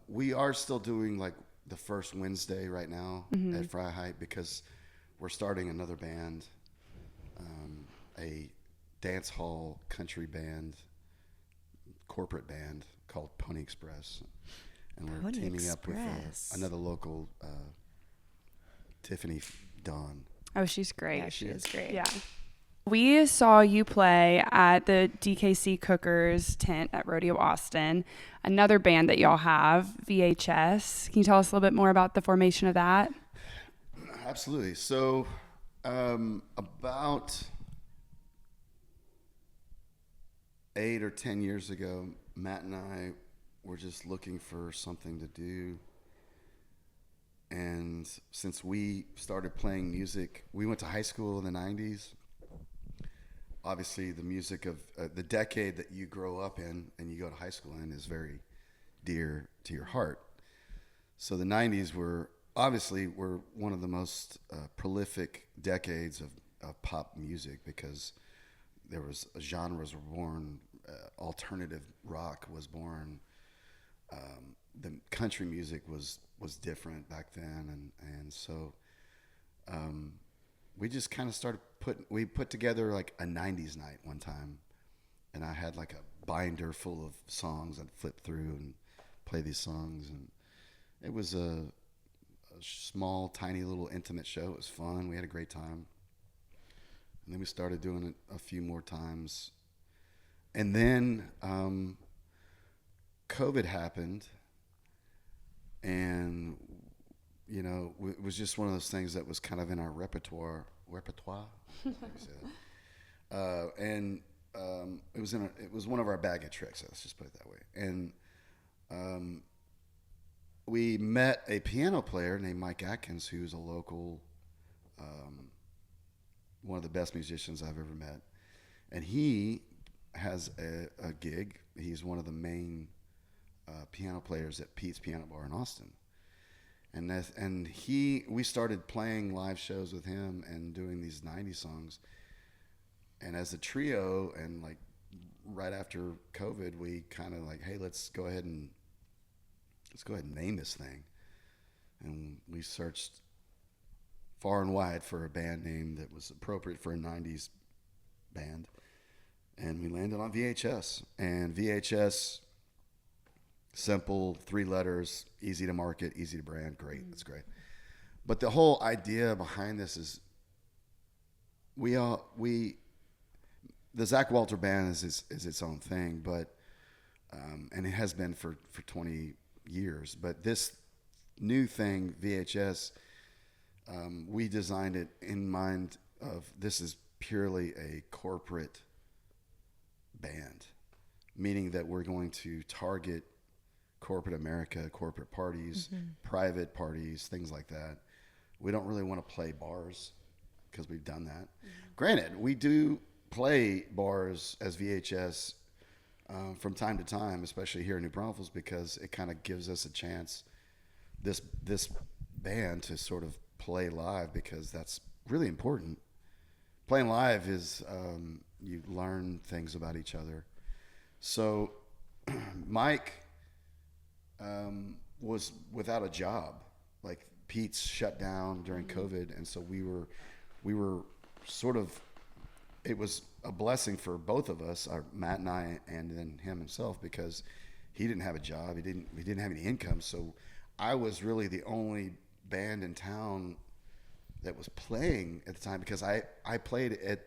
We are still doing like the first Wednesday right now at Freiheit because we're starting another band, a dance hall country band, corporate band called Pony Express. And we're teaming up with another local, Tiffany Dawn. Oh, she's great. Yeah, she is great. Yeah. We saw you play at the DKC Cookers tent at Rodeo Austin, another band that y'all have, VHS. Can you tell us a little bit more about the formation of that? Absolutely. So about 8 or 10 years ago, Matt and I were just looking for something to do. And since we started playing music, we went to high school in the 90s. Obviously, the music of the decade that you grow up in and you go to high school in is very dear to your heart. So the 90s were one of the most prolific decades of pop music because there was genres were born, alternative rock was born, the country music was different back then, and so we just kind of started we put together like a 90s night one time, and I had like a binder full of songs I'd flip through and play these songs, and it was a small, tiny little intimate show. It was fun. We had a great time. And then we started doing it a few more times. And then COVID happened, and it was just one of those things that was kind of in our repertoire. And it was one of our bag of tricks. Let's just put it that way. And we met a piano player named Mike Atkins, who's a local, one of the best musicians I've ever met. And he has a gig. He's one of the main piano players at Pete's Piano Bar in Austin. And we started playing live shows with him and doing these 90s songs. And as a trio, and like right after COVID, we kind of like, hey, let's go ahead and name this thing. And we searched far and wide for a band name that was appropriate for a 90s band. And we landed on VHS. And VHS, simple, 3 letters, easy to market, easy to brand. Great, that's great. But the whole idea behind this is the Zack Walther band is its own thing, but and it has been for 20 years. But this new thing, VHS, we designed it in mind of this is purely a corporate band, meaning that we're going to target corporate America, corporate parties, private parties, things like that. We don't really want to play bars because we've done that. Granted, we do play bars as VHS from time to time, especially here in New Braunfels, because it kind of gives us a chance, this band, to sort of play live, because that's really important. Playing live is you learn things about each other. So Mike was without a job. Like Pete's shut down during COVID, and so we were sort of. It was a blessing for both of us, Matt and I, and then him himself, because he didn't have a job. He didn't have any income, so I was really the only band in town that was playing at the time, because I played at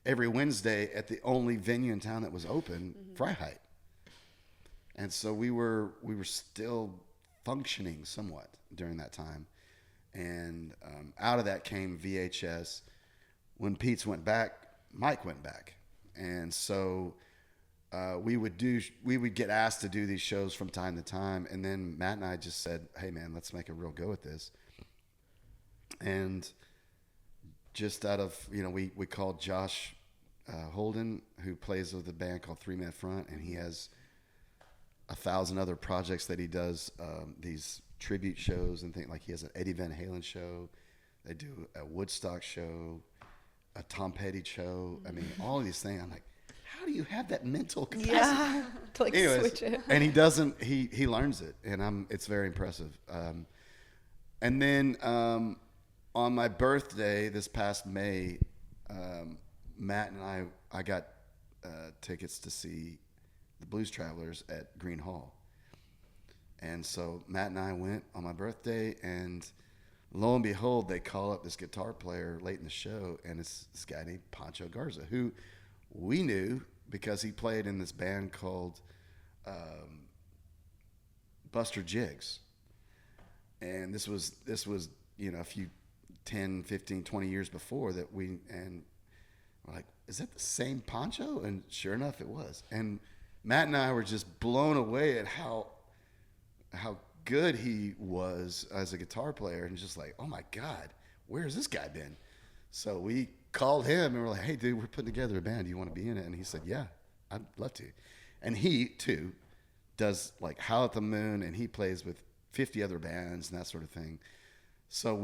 every Wednesday at the only venue in town that was open, Freiheit. And so we were still functioning somewhat during that time. And out of that came VHS. When Pete's went back, Mike went back. And so we would get asked to do these shows from time to time. And then Matt and I just said, hey man, let's make a real go at this. And just out of, we called Josh Holden, who plays with a band called 3 Man Front, and he has 1,000 other projects that he does, these tribute shows and things. Like he has an Eddie Van Halen show, they do a Woodstock show, a Tom Petty show. I mean, all of these things. I'm like, how do you have that mental capacity? Yeah, to like switch it. And he doesn't. He learns it, and it's very impressive. And then on my birthday this past May, Matt and I got tickets to see the Blues Travelers at Green Hall. And so Matt and I went on my birthday, and lo and behold, they call up this guitar player late in the show, and it's this guy named Pancho Garza, who we knew because he played in this band called Buster Jiggs. And this was a few 10, 15, 20 years before that we're like, is that the same Pancho? And sure enough, it was. And Matt and I were just blown away at how good he was as a guitar player, and just like, oh my God, where's this guy been? So we called him and we're like, hey dude, we're putting together a band. Do you want to be in it? And he said, yeah, I'd love to. And he too does like Howl at the Moon, and he plays with 50 other bands and that sort of thing. So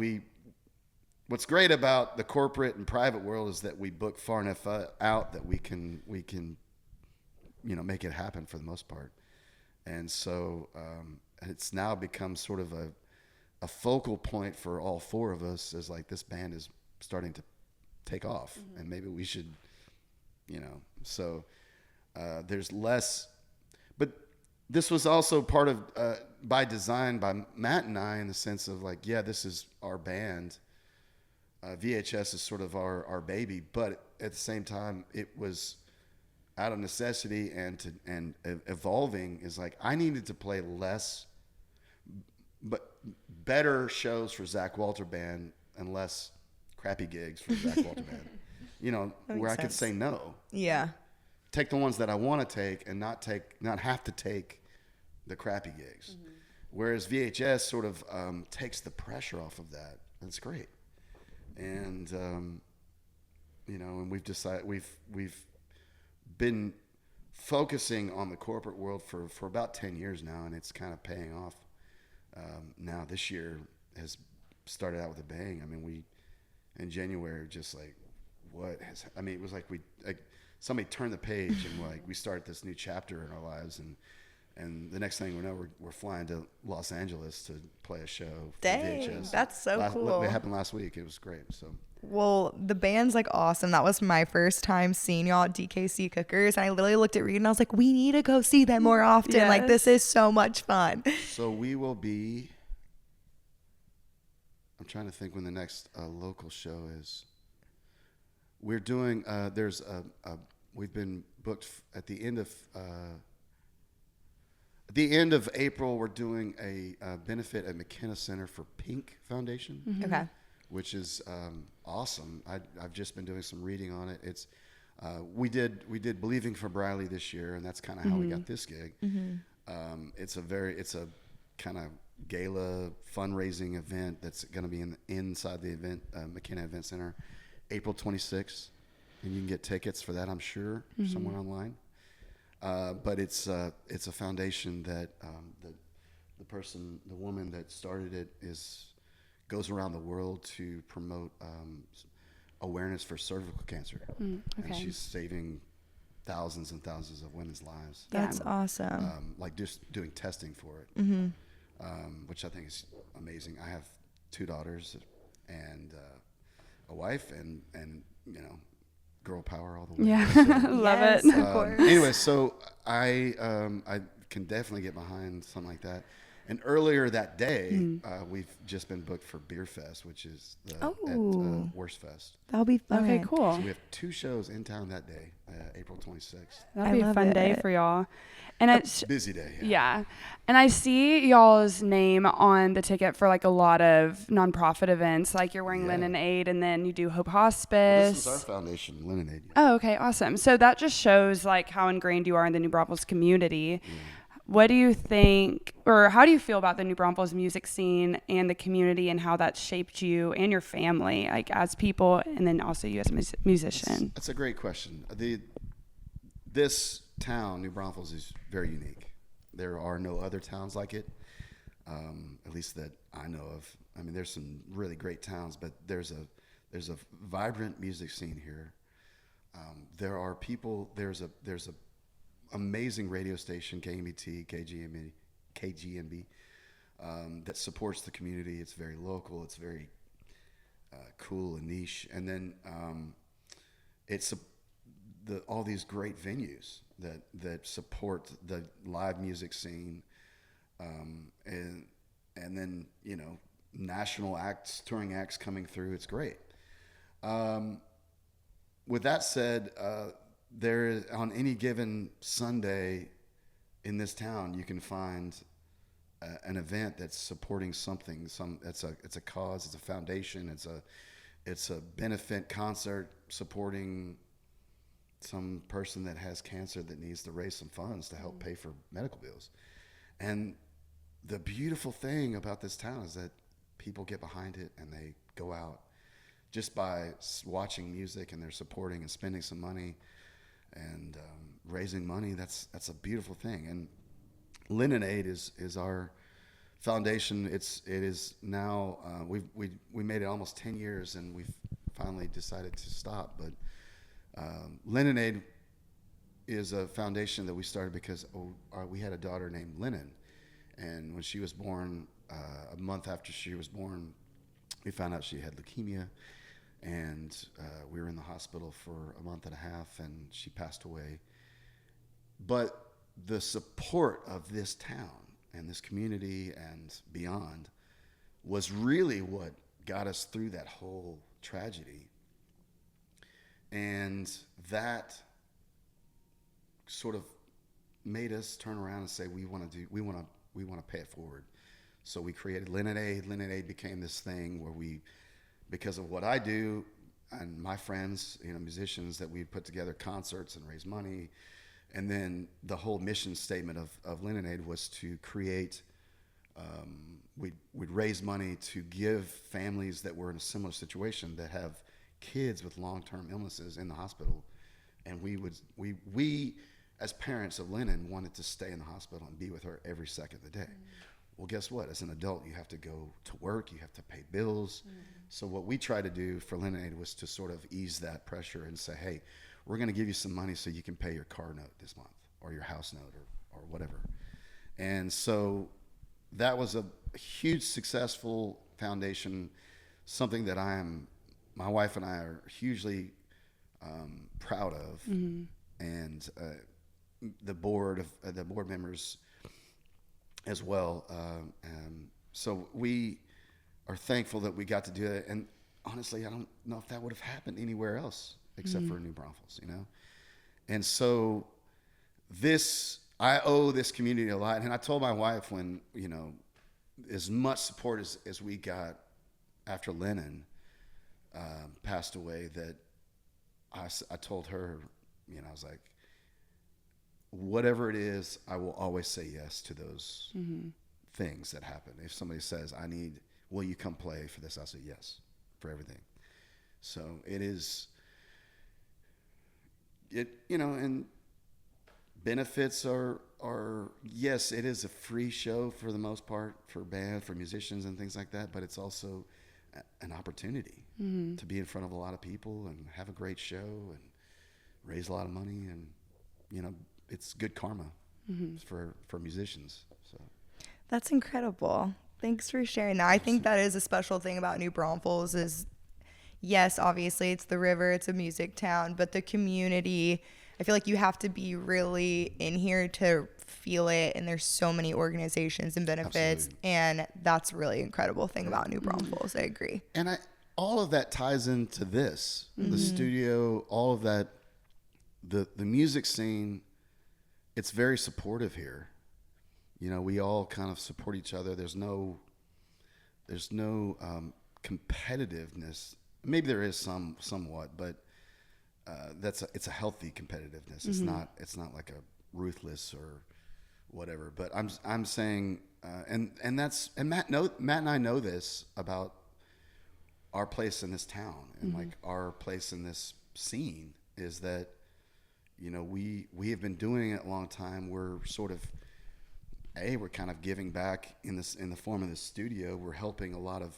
what's great about the corporate and private world is that we book far enough out that we can make it happen for the most part. And so it's now become sort of a focal point for all four of us, as like this band is starting to take off, and maybe we should, so there's less, but this was also part of, by design by Matt and I, in the sense of like, yeah, this is our band. VHS is sort of our baby, but at the same time, it was out of necessity and evolving. Is like, I needed to play less, but better shows for Zack Walther Band and less crappy gigs for Zack Walther Band. Where I could say no. Yeah. Take the ones that I want to take and not have to take the crappy gigs. Whereas VHS sort of takes the pressure off of that. That's great. And and we've decided we've been focusing on the corporate world for about 10 years now, and it's kind of paying off. Now this year has started out with a bang. I mean, we in January just like, it was like somebody turned the page and like we start this new chapter in our lives, and the next thing we know, we're flying to Los Angeles to play a show for Dang, VHS. that's so cool. It happened last week. It was great. So. Well, the band's like awesome. That was my first time seeing y'all at DKC Cookers, and I literally looked at Reed and I was like, we need to go see them more often. Yes. Like, this is so much fun. So we will be, I'm trying to think when the next local show is. We're doing, we've been booked at the end of April. We're doing a benefit at McKenna Center for Pink Foundation. Okay. Which is awesome. I've just been doing some reading on it. It's we did Believing for Briley this year, and that's kind of how we got this gig. It's a kind of gala fundraising event that's going to be inside the event McKenna Event Center, April 26th, and you can get tickets for that, I'm sure, somewhere online. But it's a foundation that the woman that started it goes around the world to promote awareness for cervical cancer. Okay. And she's saving thousands and thousands of women's lives. That's awesome. Like just doing testing for it, which I think is amazing. I have 2 daughters and a wife, and girl power all the way. Yeah, So, love Yes, it. of course. anyway, so I can definitely get behind something like that. And earlier that day, we've just been booked for Beer Fest, which is at Worst Fest. That'll be fun. Okay, cool. So we have 2 shows in town that day, April 26th. That'll be I a love fun day it. for y'all. And it's Busy day. yeah. And I see y'all's name on the ticket for like a lot of nonprofit events. Like you're wearing Yeah. Linen Aid, and then you do Hope Well, Hospice. this is our foundation, Linen Aid. Oh, okay, awesome. So that just shows like how ingrained you are in the New Braunfels community. What do you think, or how do you feel about the New Braunfels music scene and the community, and how that's shaped you and your family, like as people, and then also you as a musician? That's a great question. This town, New Braunfels, is very unique. There are no other towns like it, at least that I know of. I mean, there's some really great towns, but there's a vibrant music scene here. There are people. There's a amazing radio station, KMET, KGNB, that supports the community. It's very local. It's very cool and niche. And then it's all these great venues that support the live music scene, and then national acts, touring acts coming through. It's great. With that said, there is, on any given Sunday in this town, you can find an event that's supporting something. It's a cause. It's a foundation. It's a benefit concert supporting some person that has cancer that needs to raise some funds to help pay for medical bills. And the beautiful thing about this town is that people get behind it and they go out just by watching music, and they're supporting and spending some money and raising money. That's a beautiful thing. And Linen Aid is our foundation. It is now we made it almost 10 years, and we've finally decided to stop. But Linen Aid is a foundation that we started because we had a daughter named Lennon, and when she was born, a month after she was born, we found out she had leukemia, and we were in the hospital for a month and a half, and she passed away. But the support of this town and this community and beyond was really what got us through that whole tragedy. And that sort of made us turn around and say, we want to pay it forward. So we created Linen Aid. Linen Aid became this thing where because of what I do and my friends, musicians, that we put together concerts and raise money. And then the whole mission statement of Linen Aid was to create, we'd raise money to give families that were in a similar situation that have kids with long-term illnesses in the hospital. And we as parents of Lennon wanted to stay in the hospital and be with her every second of the day. Well, guess what? As an adult, you have to go to work, you have to pay bills. So what we tried to do for Linen Aid was to sort of ease that pressure and say, hey, we're going to give you some money so you can pay your car note this month, or your house note, or whatever. And so that was a huge successful foundation, something that my wife and I are hugely proud of. And the board members as well. So we are thankful that we got to do it. And honestly, I don't know if that would have happened anywhere else except for New Braunfels, And so I owe this community a lot. And I told my wife when, as much support as we got after Lennon passed away, that I told her, I was like, whatever it is, I will always say yes to those things that happen. If somebody says, will you come play for this? I'll say yes for everything. So it is, and benefits are, yes, it is a free show for the most part for musicians and things like that, but it's also an opportunity to be in front of a lot of people and have a great show and raise a lot of money. And it's good karma for musicians. So That's incredible. Thanks for sharing that. I think that is a special thing about New Braunfels is, yes, obviously it's the river, it's a music town, but the community, I feel like you have to be really in here to feel it, and there's so many organizations and benefits. Absolutely. And that's a really incredible thing about New Braunfels. I agree. And all of that ties into this, the studio, all of that, the music scene. It's very supportive here. We all kind of support each other. There's no competitiveness. Maybe there is somewhat, but it's a healthy competitiveness. It's not like a ruthless or whatever. But I'm saying, and Matt and I know this about our place in this town and like our place in this scene is that we have been doing it a long time. We're sort of we're kind of giving back in the form of the studio. We're helping a lot of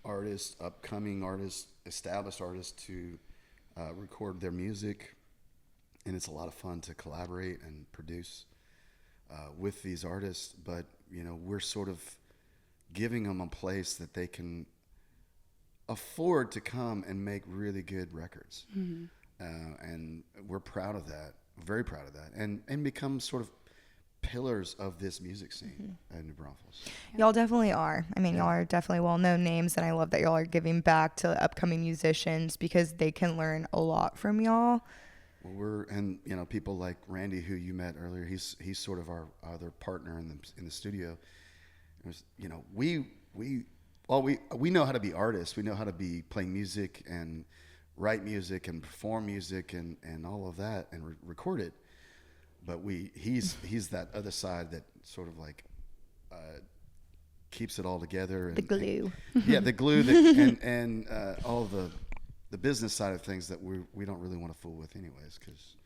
artists, upcoming artists, established artists to record their music, and it's a lot of fun to collaborate and produce with these artists. But we're sort of giving them a place that they can afford to come and make really good records, and we're proud of that, very proud of that, and become sort of pillars of this music scene in New Braunfels. Y'all definitely are. I mean, y'all are definitely well-known names, and I love that y'all are giving back to upcoming musicians because they can learn a lot from y'all. Well, people like Randy, who you met earlier, he's sort of our other partner in the studio. We know how to be artists. We know how to be playing music and write music and perform music and all of that and record it. But he's that other side that sort of like keeps it all together. The glue. The glue and all of the business side of things that we don't really want to fool with anyways, because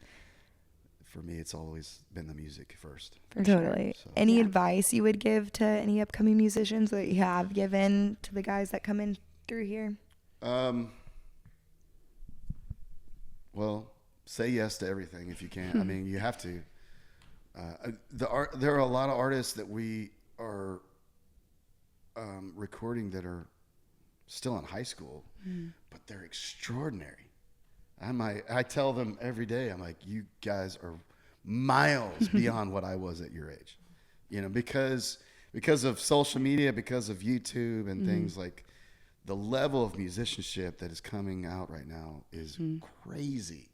for me it's always been the music first. Totally. So. Any advice you would give to any upcoming musicians that you have given to the guys that come in through here? Well, say yes to everything if you can. I mean, you have to. There are a lot of artists that we are recording that are still in high school, but they're extraordinary. I tell them every day, I'm like, you guys are miles beyond what I was at your age, because of social media, because of YouTube and things like. The level of musicianship that is coming out right now is crazy.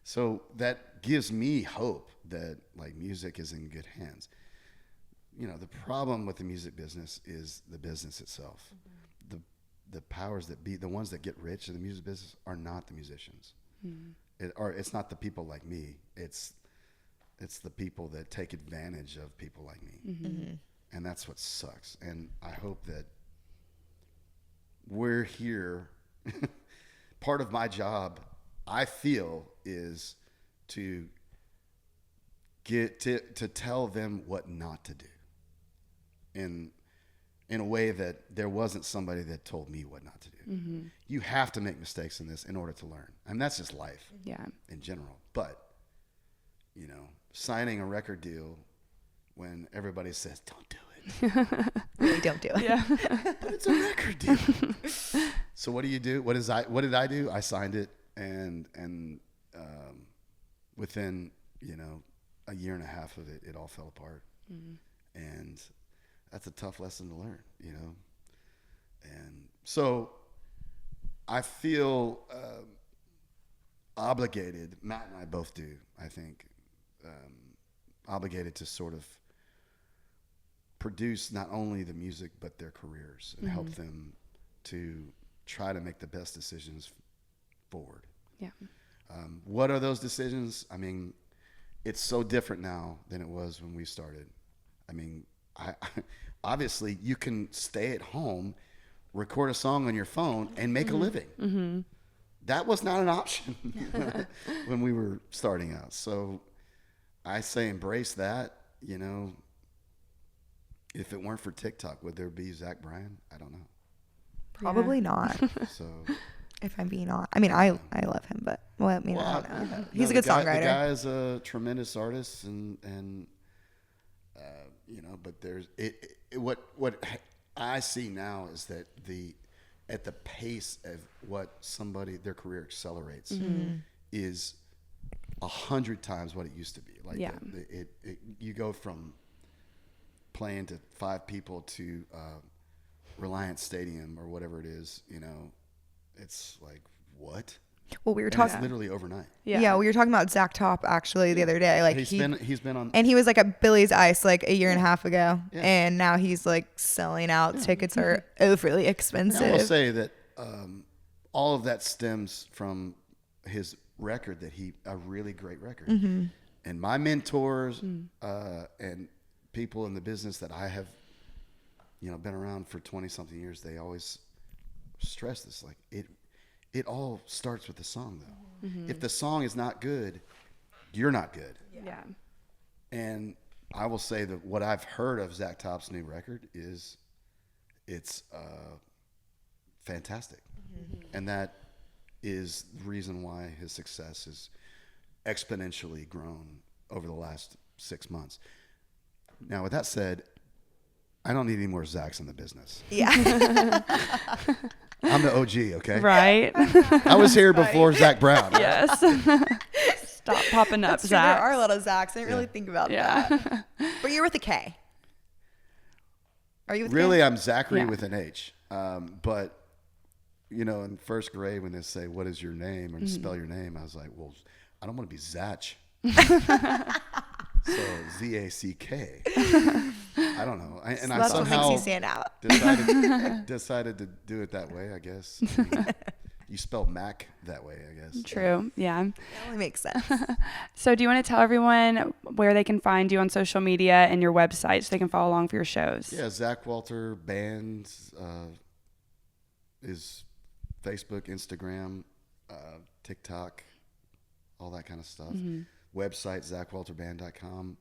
So that gives me hope that like music is in good hands. The problem with the music business is the business itself. The powers that be, the ones that get rich in the music business are not the musicians. It's not the people like me. It's the people that take advantage of people like me. And that's what sucks. And I hope that we're here. Part of my job, I feel, is to get to tell them what not to do in a way that there wasn't somebody that told me what not to do. You have to make mistakes in this in order to learn. And that's just life in general. But, signing a record deal when everybody says, don't do it. Really don't do it. Yeah. But it's a record deal. So what do you do? What did I do? I signed it, and within a year and a half of it, it all fell apart. And that's a tough lesson to learn, And so I feel obligated. Matt and I both do. I think obligated to sort of produce not only the music but their careers and help them to try to make the best decisions forward. Yeah. What are those decisions? I mean, it's so different now than it was when we started. I mean, obviously you can stay at home, record a song on your phone and make a living. That was not an option when we were starting out. So I say embrace that, If it weren't for TikTok, would there be Zach Bryan? I don't know. Probably not. So If I'm being honest, I mean, I love him, but I don't know. He's a good songwriter. The guy is a tremendous artist, and but there's what I see now is that at the pace of what their career accelerates is 100 times what it used to be. Like you go from playing to 5 people to Reliance Stadium or whatever it is, it's like, what? Well, we were talking literally overnight. Yeah, we were talking about Zach Top actually the other day. Like he's been on, and he was like at Billy's Ice like a year and a half ago, and now he's like selling out. Tickets are overly expensive. I will say that all of that stems from his record, a really great record, and my mentors and people in the business that I have, been around for 20 something years, they always stress this, like it all starts with the song, though. If the song is not good, you're not good. Yeah. And I will say that what I've heard of Zach Top's new record is it's fantastic. And that is the reason why his success has exponentially grown over the last 6 months. Now, with that said, I don't need any more Zachs in the business. Yeah. I'm the OG, okay? Right. I was here before Zach Brown. Right? Yes. Stop popping up, Zach. There are a lot of Zachs. I didn't really think about that. But you're with a K. Are you with really? K? I'm Zachary with an H. But in first grade when they say, "What is your name?" and spell your name, I was like, "Well, I don't want to be Zach." So Z-A-C-K. I don't know. I somehow makes you stand out. decided to do it that way, I guess. I mean, you spell Mac that way, I guess. True. Yeah. That only makes sense. So do you want to tell everyone where they can find you on social media and your website so they can follow along for your shows? Yeah, Zack Walther Band is Facebook, Instagram, TikTok, all that kind of stuff. Website, ZackWalterBand.com.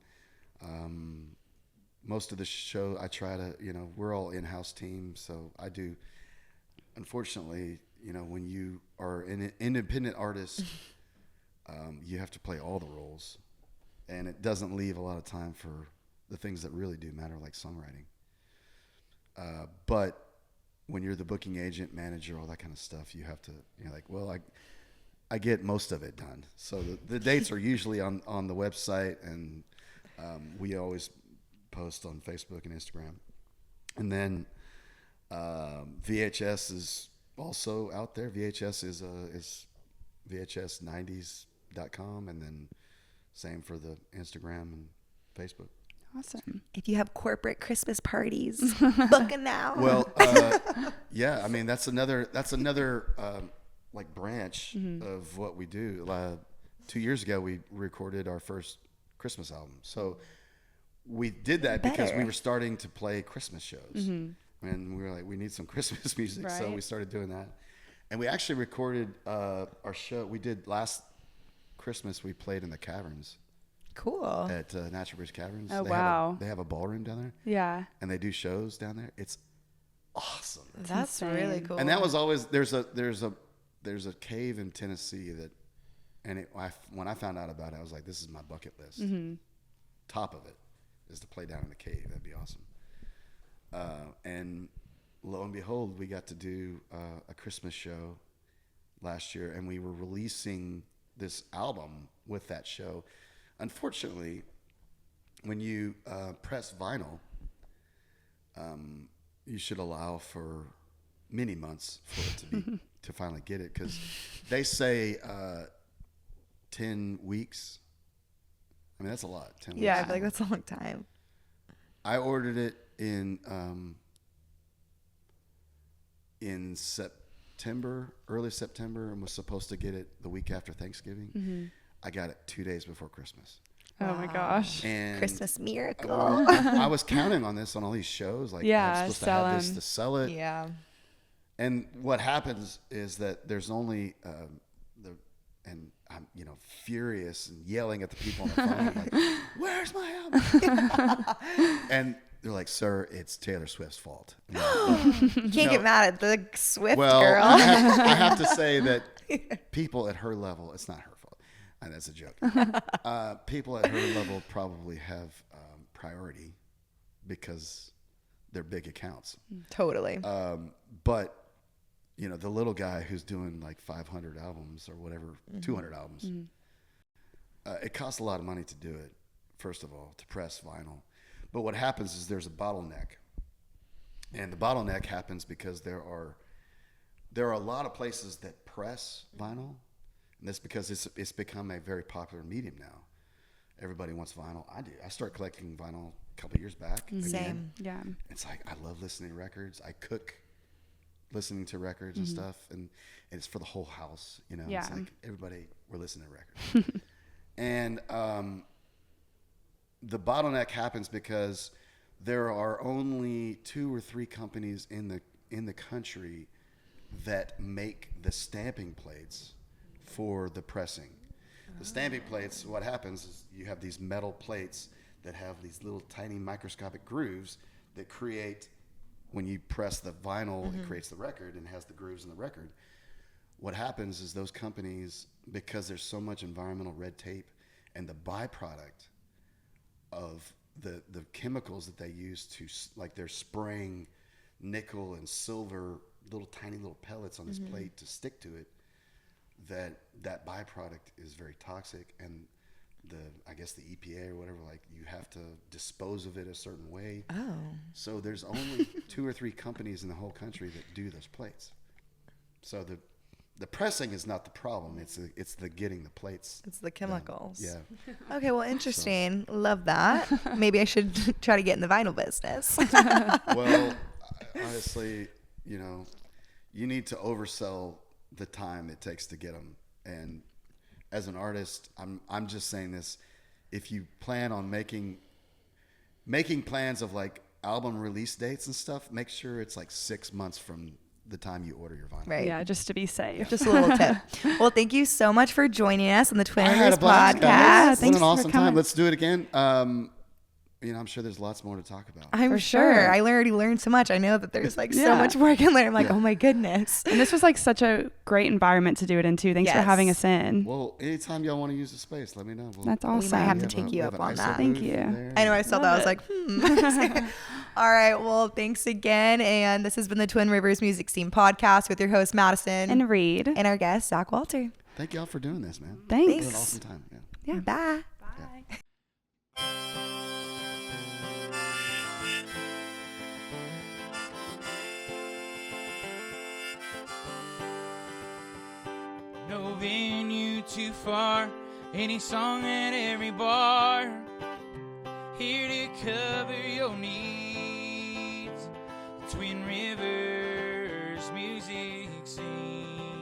Most of the show, I try to, we're all in-house team, so I do. Unfortunately, when you are an independent artist, you have to play all the roles, and it doesn't leave a lot of time for the things that really do matter, like songwriting. But when you're the booking agent, manager, all that kind of stuff, you have to, I get most of it done. So the dates are usually on the website, and we always post on Facebook and Instagram. And then VHS is also out there. VHS is VHS90s.com, and then same for the Instagram and Facebook. Awesome. If you have corporate Christmas parties, book it now. Well, yeah, I mean that's another like branch of what we do. 2 years ago, we recorded our first Christmas album. So we did that because we were starting to play Christmas shows. And we were like, we need some Christmas music. Right. So we started doing that. And we actually recorded our show. We did last Christmas, we played in the Caverns. Cool. At Natural Bridge Caverns. Oh, wow. They have a ballroom down there. Yeah. And they do shows down there. It's awesome. That's really cool. And that was always, there's a cave in Tennessee when I found out about it, I was like, this is my bucket list. Top of it is to play down in the cave. That'd be awesome. And lo and behold, we got to do a Christmas show last year, and we were releasing this album with that show. Unfortunately, when you press vinyl, you should allow for many months for it to be to finally get it, because they say 10 weeks. I mean, that's a lot. 10 weeks. Yeah, I feel like that's a long time. I ordered it in September, early September, and was supposed to get it the week after Thanksgiving. I got it 2 days before Christmas. Oh my gosh. And Christmas miracle. I was counting on this on all these shows. Like, I'm supposed to have this to sell it. Yeah. And what happens is that there's only and I'm furious and yelling at the people on the phone, like, where's my album? And they're like, "Sir, it's Taylor Swift's fault." You can't get mad at the Swift Well, girl. I have to say that people at her level, it's not her fault. And that's a joke. People at her level probably have priority because they're big accounts. Totally. But the little guy who's doing like 500 albums or whatever, 200 albums, it costs a lot of money to do it, first of all, to press vinyl. But what happens is there's a bottleneck. And the bottleneck happens because there are a lot of places that press vinyl. And that's because it's become a very popular medium now. Everybody wants vinyl. I do. I started collecting vinyl a couple of years back. Same. Yeah. It's like I love listening to records. I cook listening to records and stuff, and it's for the whole house. Yeah. It's like everybody, we're listening to records. And the bottleneck happens because there are only 2 or 3 companies in the country that make the stamping plates for the pressing. The stamping plates, what happens is you have these metal plates that have these little tiny microscopic grooves that create, when you press the vinyl, it creates the record and has the grooves in the record. What happens is those companies, because there's so much environmental red tape and the byproduct of the chemicals that they use to, like they're spraying nickel and silver, tiny little pellets on this plate to stick to it, that byproduct is very toxic, and I guess the EPA or whatever, like you have to dispose of it a certain way. Oh. So there's only 2 or 3 companies in the whole country that do those plates. So the pressing is not the problem. It's the getting the plates. It's the chemicals. Yeah. Okay, well, interesting. Love that. Maybe I should try to get in the vinyl business. Well, honestly, you need to oversell the time it takes to get them. And as an artist, I'm just saying this: if you plan on making plans of like album release dates and stuff, make sure it's like 6 months from the time you order your vinyl. Right. Yeah, just to be safe. Just a little tip. Well, thank you so much for joining us on the Twin I had Rivers a blast, podcast. guys. Yeah, What thanks an for awesome coming. time. Let's do it again. I'm sure there's lots more to talk about. I'm For sure. sure. I already learned so much. I know that there's like so Yeah. much more I can learn. I'm like, Yeah. oh my goodness. And this was like such a great environment to do it in too. Thanks for Yes. having us in. Well, anytime y'all want to use the space, let me know. That's We awesome. might have to We take we you have up an on ISO that. Thank booth you. there. I know. I saw that. I was like, All right. Well, thanks again. And this has been the Twin Rivers Music Scene podcast with your host, Madison. And Reed. and our guest, Zack Walther. Thank y'all for doing this, man. Thanks. It was an awesome time. Yeah. Yeah. Bye. No venue too far, any song at every bar. Here to cover your needs. Twin Rivers Music Scene.